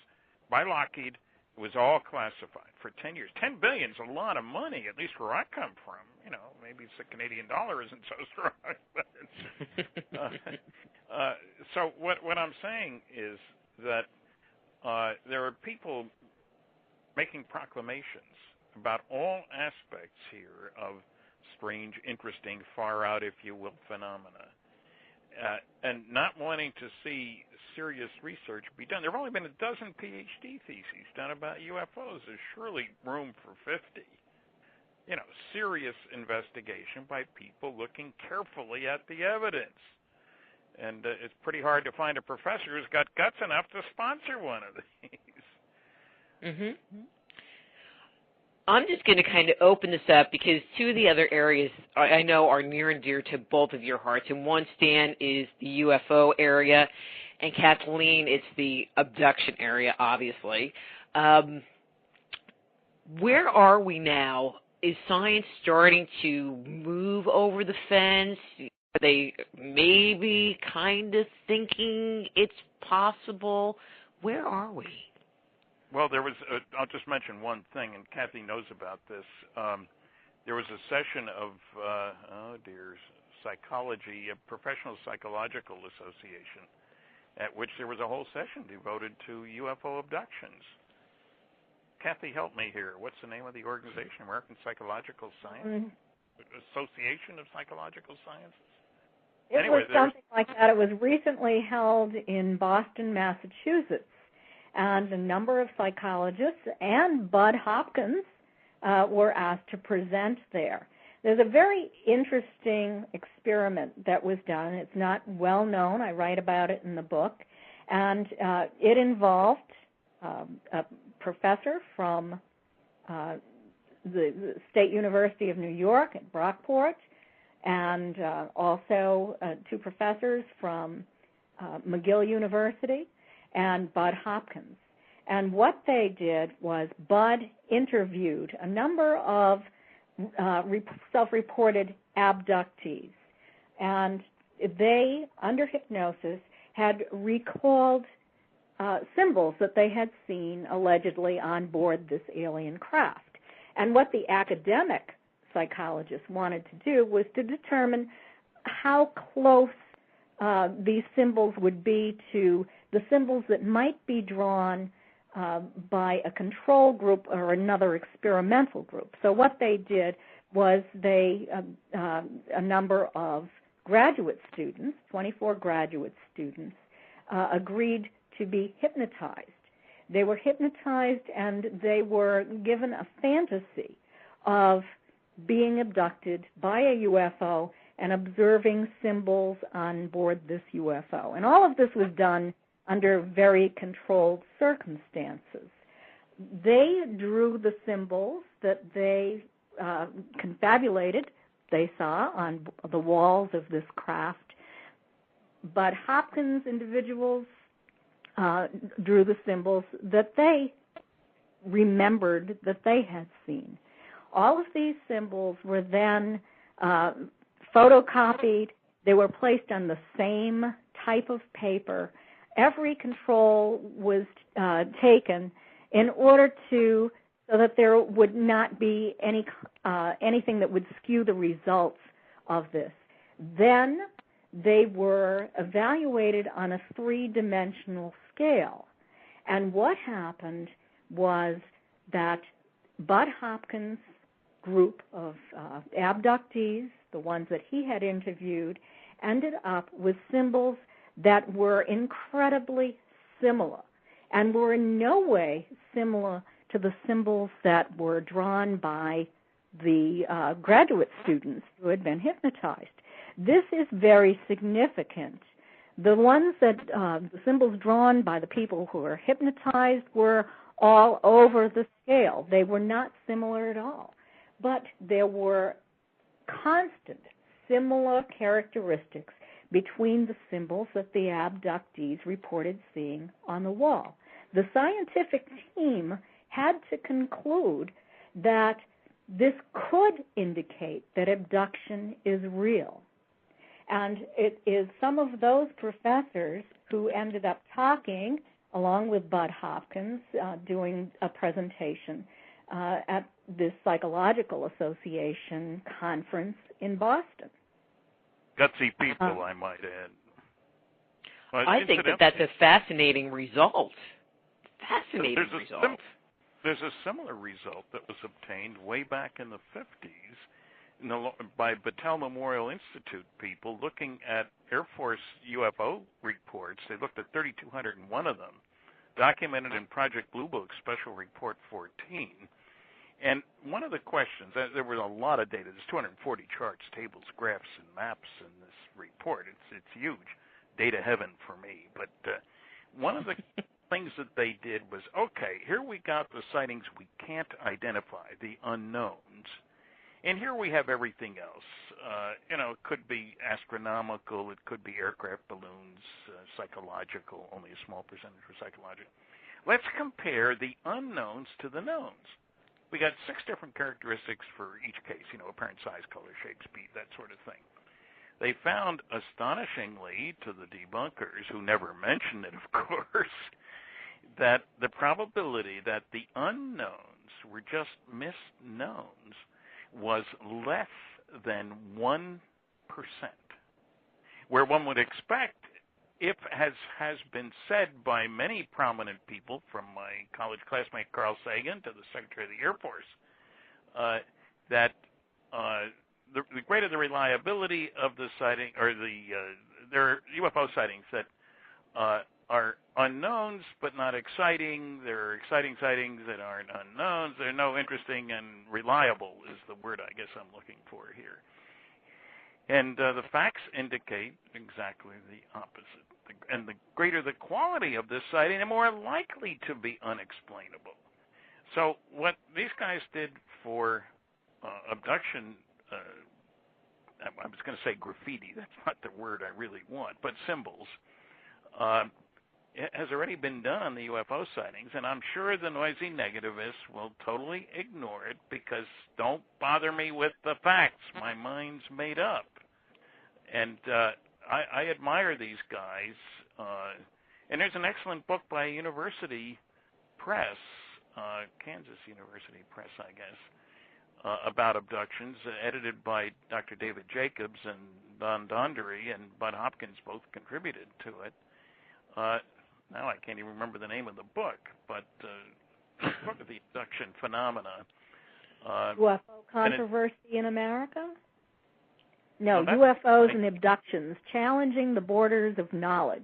By Lockheed, it was all classified for 10 years. $10 billion is a lot of money, at least where I come from. Maybe the Canadian dollar isn't so strong. But so what I'm saying is that there are people making proclamations about all aspects here of strange, interesting, far out, if you will, phenomena, and not wanting to see serious research be done. There have only been a dozen PhD theses done about UFOs. There's surely room for 50. Serious investigation by people looking carefully at the evidence. And it's pretty hard to find a professor who's got guts enough to sponsor one of these. Mm-hmm. I'm just going to kind of open this up because two of the other areas I know are near and dear to both of your hearts. And one, Stan, is the UFO area, and Kathleen, it's the abduction area, obviously. Where are we now? Is science starting to move over the fence? Are they maybe kind of thinking it's possible? Where are we? Well, there was, I'll just mention one thing, and Kathy knows about this. there was a session of, psychology, a Professional Psychological Association, at which there was a whole session devoted to UFO abductions. Kathy, help me here. What's the name of the organization? American Psychological Science? Association of Psychological Sciences? It was something like that. It was recently held in Boston, Massachusetts, and a number of psychologists and Bud Hopkins were asked to present there. There's a very interesting experiment that was done. It's not well known. I write about it in the book, and it involved a professor from the State University of New York at Brockport, and also two professors from McGill University and Bud Hopkins. And what they did was Bud interviewed a number of self-reported abductees, and they, under hypnosis, had recalled symbols that they had seen allegedly on board this alien craft. And what the academic psychologists wanted to do was to determine how close these symbols would be to the symbols that might be drawn by a control group or another experimental group. So what they did was a number of graduate students, 24 graduate students, agreed to be hypnotized. They were hypnotized and they were given a fantasy of being abducted by a UFO and observing symbols on board this UFO. And all of this was done under very controlled circumstances. They drew the symbols that they confabulated, they saw on the walls of this craft, but Hopkins individuals drew the symbols that they remembered that they had seen. All of these symbols were then photocopied. They were placed on the same type of paper. Every control was taken in order so that there would not be anything that would skew the results of this. Then they were evaluated on a three-dimensional scale. And what happened was that Bud Hopkins' group of abductees, the ones that he had interviewed, ended up with symbols that were incredibly similar and were in no way similar to the symbols that were drawn by the graduate students who had been hypnotized. This is very significant. The ones that, the symbols drawn by the people who were hypnotized were all over the scale. They were not similar at all. But there were constant similar characteristics between the symbols that the abductees reported seeing on the wall. The scientific team had to conclude that this could indicate that abduction is real. And it is some of those professors who ended up talking, along with Bud Hopkins, doing a presentation at this Psychological Association conference in Boston. Gutsy people, I might add. Well, I think that's a fascinating result. Fascinating result. There's a similar result that was obtained way back in the 50s by Battelle Memorial Institute people looking at Air Force UFO reports. They looked at 3,201 of them, documented in Project Blue Book Special Report 14. And one of the questions, there was a lot of data. There's 240 charts, tables, graphs, and maps in this report. It's huge. Data heaven for me. But one of the things that they did was, okay, here we got the sightings we can't identify, the unknowns. And here we have everything else. It could be astronomical. It could be aircraft, balloons, psychological. Only a small percentage were psychological. Let's compare the unknowns to the knowns. We got 6 different characteristics for each case, apparent size, color, shape, speed, that sort of thing. They found, astonishingly to the debunkers, who never mentioned it, of course, that the probability that the unknowns were just missed knowns was less than 1%, where one would expect, if, as has been said by many prominent people, from my college classmate Carl Sagan to the Secretary of the Air Force, that the greater the reliability of the sighting, or there are UFO sightings that are unknowns but not exciting. There are exciting sightings that aren't unknowns. They're no interesting and reliable is the word I guess I'm looking for here. And the facts indicate exactly the opposite. And the greater the quality of this sighting, the more likely to be unexplainable. So what these guys did for abduction, I was going to say graffiti. That's not the word I really want, but symbols, has already been done on the UFO sightings, and I'm sure the noisy negativists will totally ignore it because don't bother me with the facts. My mind's made up. And I admire these guys. And there's an excellent book by University Press, Kansas University Press, I guess, about abductions, edited by Dr. David Jacobs and Don Dondery, and Bud Hopkins both contributed to it. Now I can't even remember the name of the book, but book of the abduction phenomena. UFO controversy in America? No, UFOs and abductions, challenging the borders of knowledge.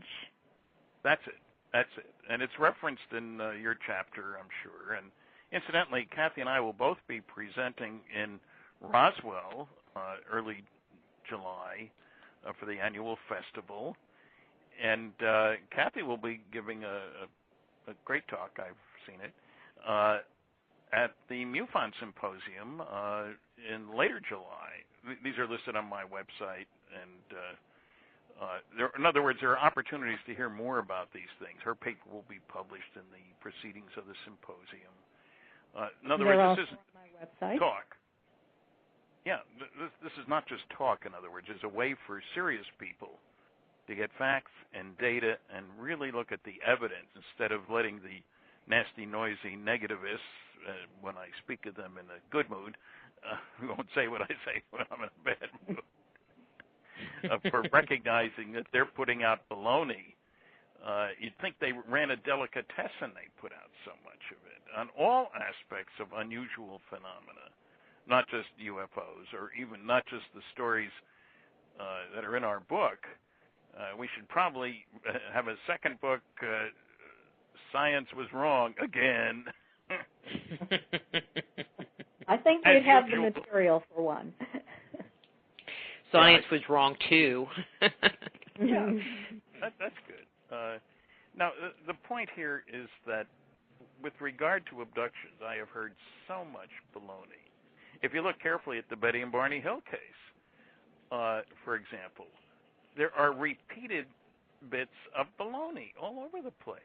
That's it. And it's referenced in your chapter, I'm sure. And incidentally, Kathy and I will both be presenting in Roswell early July for the annual festival. And Kathy will be giving a great talk, I've seen it, at the MUFON Symposium in later July. These are listed on my website, and in other words, there are opportunities to hear more about these things. Her paper will be published in the proceedings of the symposium. In other words, this isn't talk. Yeah, this is not just talk, in other words. It's a way for serious people to get facts and data and really look at the evidence instead of letting the nasty, noisy negativists, when I speak of them in a good mood, I won't say what I say when I'm in a bad mood, for recognizing that they're putting out baloney. You'd think they ran a delicatessen, they put out so much of it, on all aspects of unusual phenomena, not just UFOs, or even not just the stories that are in our book. We should probably have a second book, Science Was Wrong Again. I think we'd have the material for one. Science was wrong, too. Yeah, that's good. Now, the point here is that with regard to abductions, I have heard so much baloney. If you look carefully at the Betty and Barney Hill case, for example, there are repeated bits of baloney all over the place.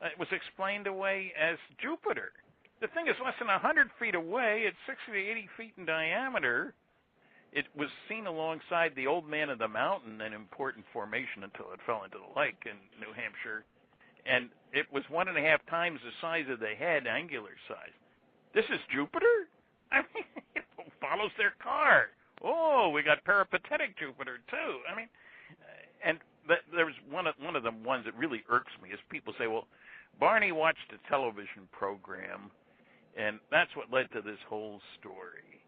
It was explained away as Jupiter. The thing is less than 100 feet away. It's 60 to 80 feet in diameter. It was seen alongside the Old Man of the Mountain, an important formation until it fell into the lake in New Hampshire. And it was 1.5 times the size of the head, angular size. This is Jupiter? I mean, it follows their car. Oh, we got peripatetic Jupiter, too. I mean, and there's one of the ones that really irks me is people say, well, Barney watched a television program, and that's what led to this whole story.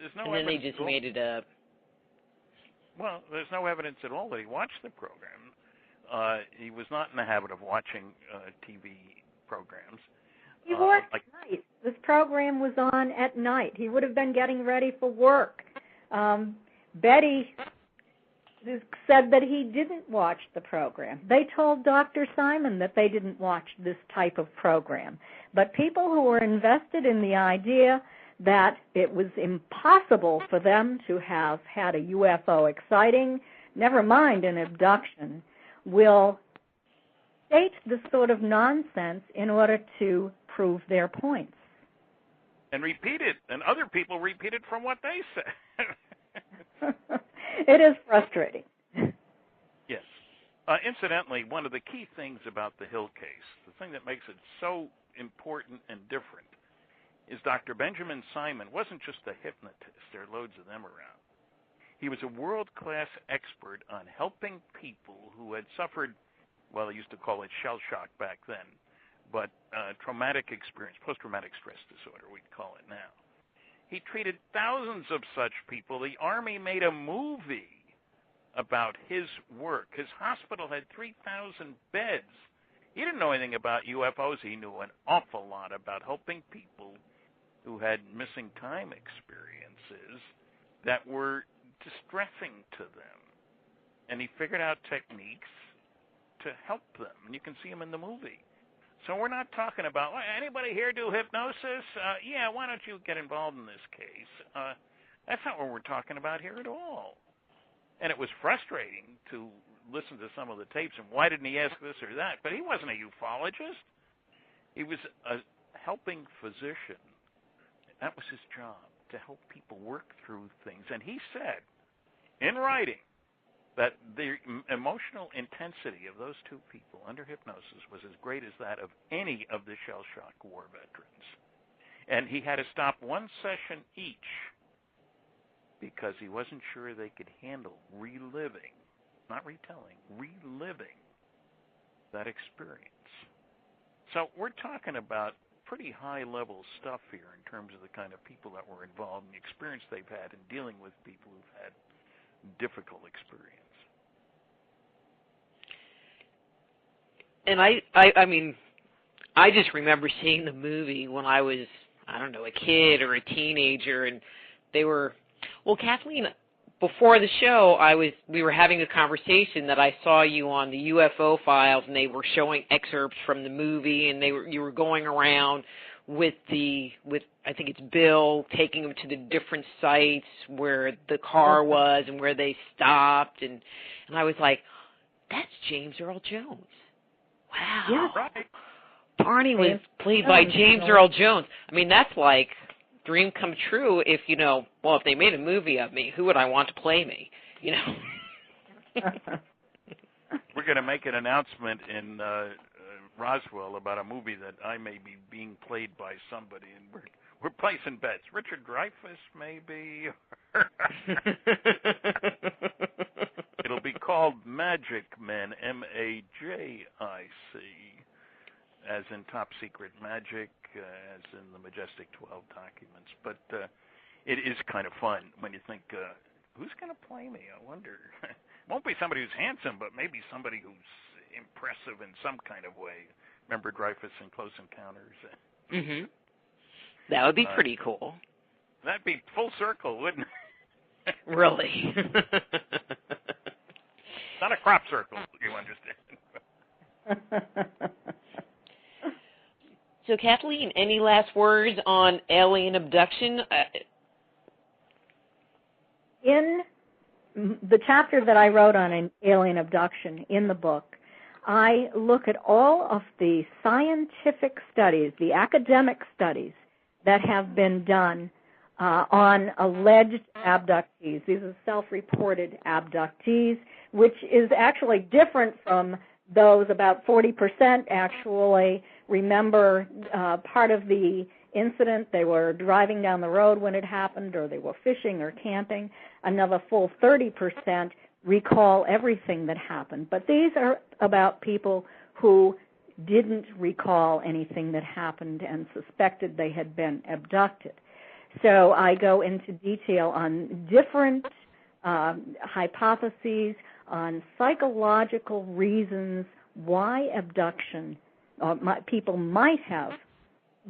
There's no and then they just made it up. Well, there's no evidence at all that he watched the program. He was not in the habit of watching TV programs. He worked at night. This program was on at night. He would have been getting ready for work. Betty said that he didn't watch the program. They told Dr. Simon that they didn't watch this type of program. But people who were invested in the idea that it was impossible for them to have had a UFO sighting, never mind an abduction, will state this sort of nonsense in order to prove their points. And repeat it, and other people repeat it from what they say. It is frustrating. Yes. Incidentally, one of the key things about the Hill case, the thing that makes it so important and different, is Dr. Benjamin Simon wasn't just a hypnotist. There are loads of them around. He was a world-class expert on helping people who had suffered, well, they used to call it shell shock back then, but traumatic experience, post-traumatic stress disorder, we'd call it now. He treated thousands of such people. The Army made a movie about his work. His hospital had 3,000 beds. He didn't know anything about UFOs. He knew an awful lot about helping people who had missing time experiences that were distressing to them. And he figured out techniques to help them. And you can see them in the movie. So we're not talking about, well, anybody here do hypnosis? Yeah, why don't you get involved in this case? That's not what we're talking about here at all. And it was frustrating to listen to some of the tapes and why didn't he ask this or that? But he wasn't a ufologist. He was a helping physician. That was his job, to help people work through things. And he said, in writing, that the emotional intensity of those two people under hypnosis was as great as that of any of the shell shock war veterans. And he had to stop one session each because he wasn't sure they could handle reliving, not retelling, reliving that experience. So we're talking about pretty high-level stuff here in terms of the kind of people that were involved and the experience they've had in dealing with people who've had difficult experience. And I mean, I just remember seeing the movie when I was, I don't know, a kid or a teenager, and they were, well, Kathleen, before the show, we were having a conversation that I saw you on the UFO Files, and they were showing excerpts from the movie, and you were going around with I think it's Bill, taking them to the different sites where the car was and where they stopped, and I was like, that's James Earl Jones. Wow. Yeah. Right. Barney was played by James Earl Jones. I mean, that's like dream come true if, well, if they made a movie of me, who would I want to play me, We're going to make an announcement in Roswell about a movie that I may be being played by somebody, and we're placing bets. Richard Dreyfuss, maybe. It'll be called Magic Men, MAJIC, as in Top Secret Magic, as in the Majestic 12 documents. But it is kind of fun when you think, who's going to play me? I wonder. Won't be somebody who's handsome, but maybe somebody who's impressive in some kind of way. Remember Dreyfuss in Close Encounters? Mm-hmm. That would be pretty cool. That'd be full circle, wouldn't it? Really? Not a crop circle, you understand. So, Kathleen, any last words on alien abduction? In the chapter that I wrote on an alien abduction in the book, I look at all of the scientific studies, the academic studies that have been done on alleged abductees. These are self-reported abductees, which is actually different from those. About 40% actually remember part of the incident. They were driving down the road when it happened, or they were fishing or camping. Another full 30% recall everything that happened. But these are about people who didn't recall anything that happened and suspected they had been abducted. So I go into detail on different hypotheses, on psychological reasons why abduction, people might have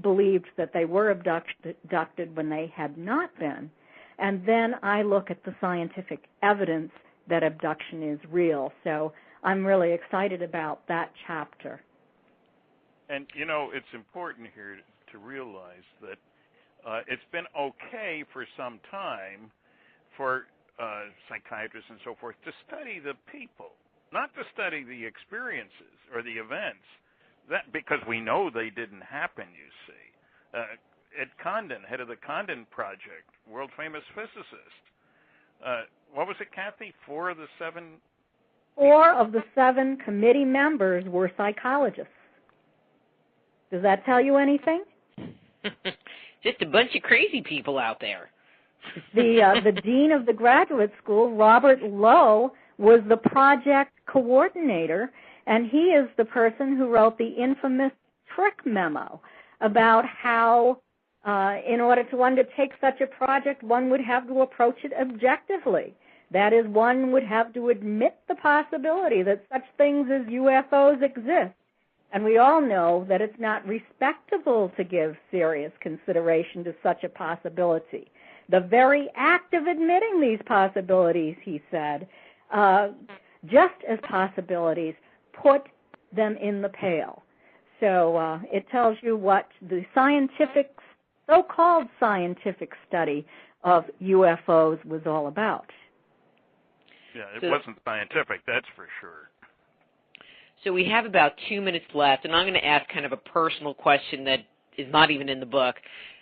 believed that they were abducted when they had not been. And then I look at the scientific evidence that abduction is real. So I'm really excited about that chapter. And, it's important here to realize that it's been okay for some time for psychiatrists and so forth to study the people, not to study the experiences or the events, that because we know they didn't happen, you see. Ed Condon, head of the Condon Project, world-famous physicist. What was it, Kathy? 4 of the 7 committee members were psychologists. Does that tell you anything? Just a bunch of crazy people out there. The dean of the graduate school, Robert Lowe, was the project coordinator, and he is the person who wrote the infamous trick memo about how, in order to undertake such a project, one would have to approach it objectively. That is, one would have to admit the possibility that such things as UFOs exist. And we all know that it's not respectable to give serious consideration to such a possibility. The very act of admitting these possibilities, he said, just as possibilities, put them in the pale. So it tells you what the scientific, so-called scientific study of UFOs was all about. Yeah, it wasn't scientific, that's for sure. So we have about 2 minutes left, and I'm going to ask kind of a personal question that is not even in the book,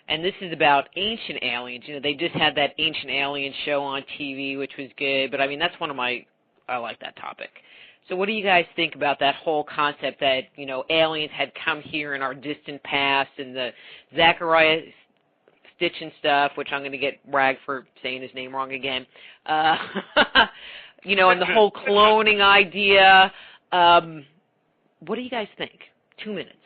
and this is about ancient aliens. You know, they just had that Ancient Alien show on TV, which was good, but I mean, that's one of my, I like that topic. So what do you guys think about that whole concept that, you know, aliens had come here in our distant past, and the Zachariah Stitchin stuff, which I'm going to get ragged for saying his name wrong again, you know, and the whole cloning idea. What do you guys think? 2 minutes.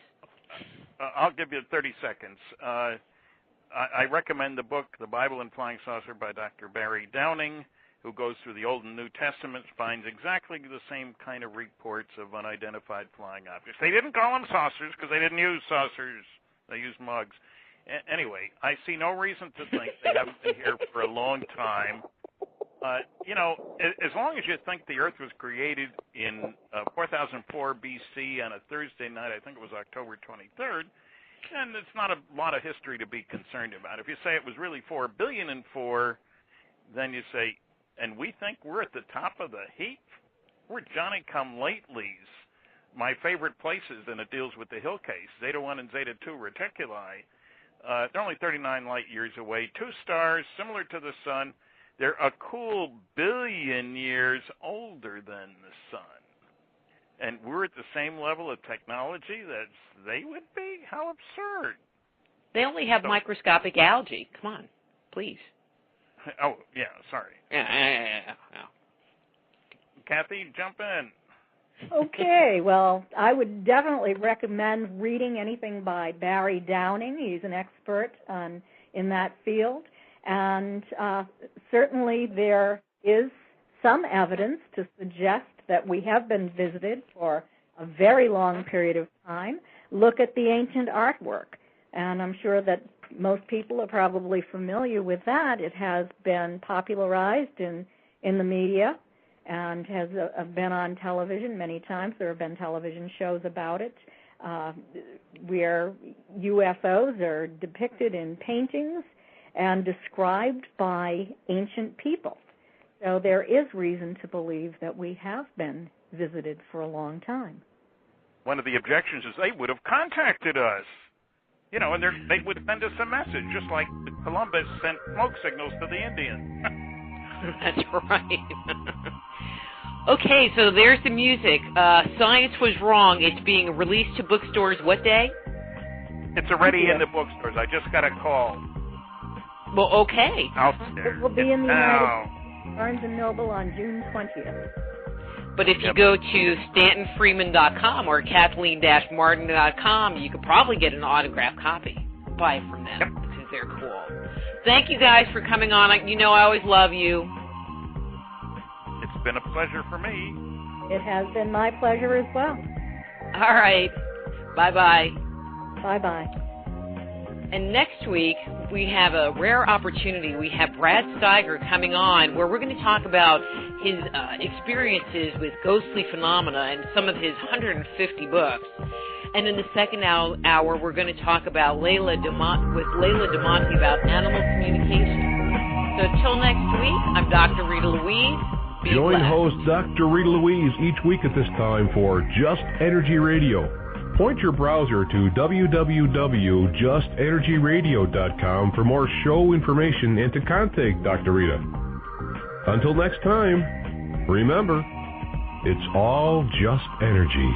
I'll give you 30 seconds. I recommend the book, The Bible and Flying Saucer by Dr. Barry Downing, who goes through the Old and New Testaments, finds exactly the same kind of reports of unidentified flying objects. They didn't call them saucers because they didn't use saucers. They used mugs. Anyway, I see no reason to think they haven't been here for a long time. You know, as long as you think the Earth was created in 4004 BC on a Thursday night, I think it was October 23rd, and it's not a lot of history to be concerned about. If you say it was really 4 billion and 4, then you say, and we think we're at the top of the heap? We're Johnny-come-latelys. My favorite places, and it deals with the Hill case, Zeta 1 and Zeta 2 reticuli. They're only 39 light years away. 2 stars, similar to the sun. They're a cool billion years older than the sun. And we're at the same level of technology that they would be? How absurd. They only have microscopic algae. Come on, please. Oh, yeah, sorry. Yeah. Kathy, jump in. Okay, well, I would definitely recommend reading anything by Barry Downing. He's an expert in that field. And certainly there is some evidence to suggest that we have been visited for a very long period of time. Look at the ancient artwork. And I'm sure that most people are probably familiar with that. It has been popularized in the media and has been on television many times. There have been television shows about it where UFOs are depicted in paintings and described by ancient people. So there is reason to believe that we have been visited for a long time. One of the objections is they would have contacted us. You know, and they would send us a message, just like Columbus sent smoke signals to the Indians. That's right. Okay, so there's the music. Science Was Wrong. It's being released to bookstores what day? It's already in the bookstores. I just got a call. Well, okay. It will be in the United States, Barnes & Noble on June 20th. But if you go to StantonFriedman.com or Kathleen-Martin.com, you could probably get an autographed copy. Buy it from them because they're cool. Thank you guys for coming on. You know I always love you. It's been a pleasure for me. It has been my pleasure as well. All right. Bye-bye. Bye-bye. And next week, we have a rare opportunity. We have Brad Steiger coming on, where we're going to talk about his experiences with ghostly phenomena and some of his 150 books. And in the second hour, we're going to talk about Layla DeMonte about animal communication. So until next week, I'm Dr. Rita Louise. Join host Dr. Rita Louise each week at this time for Just Energy Radio. Point your browser to www.justenergyradio.com for more show information and to contact Dr. Rita. Until next time, remember, it's all just energy.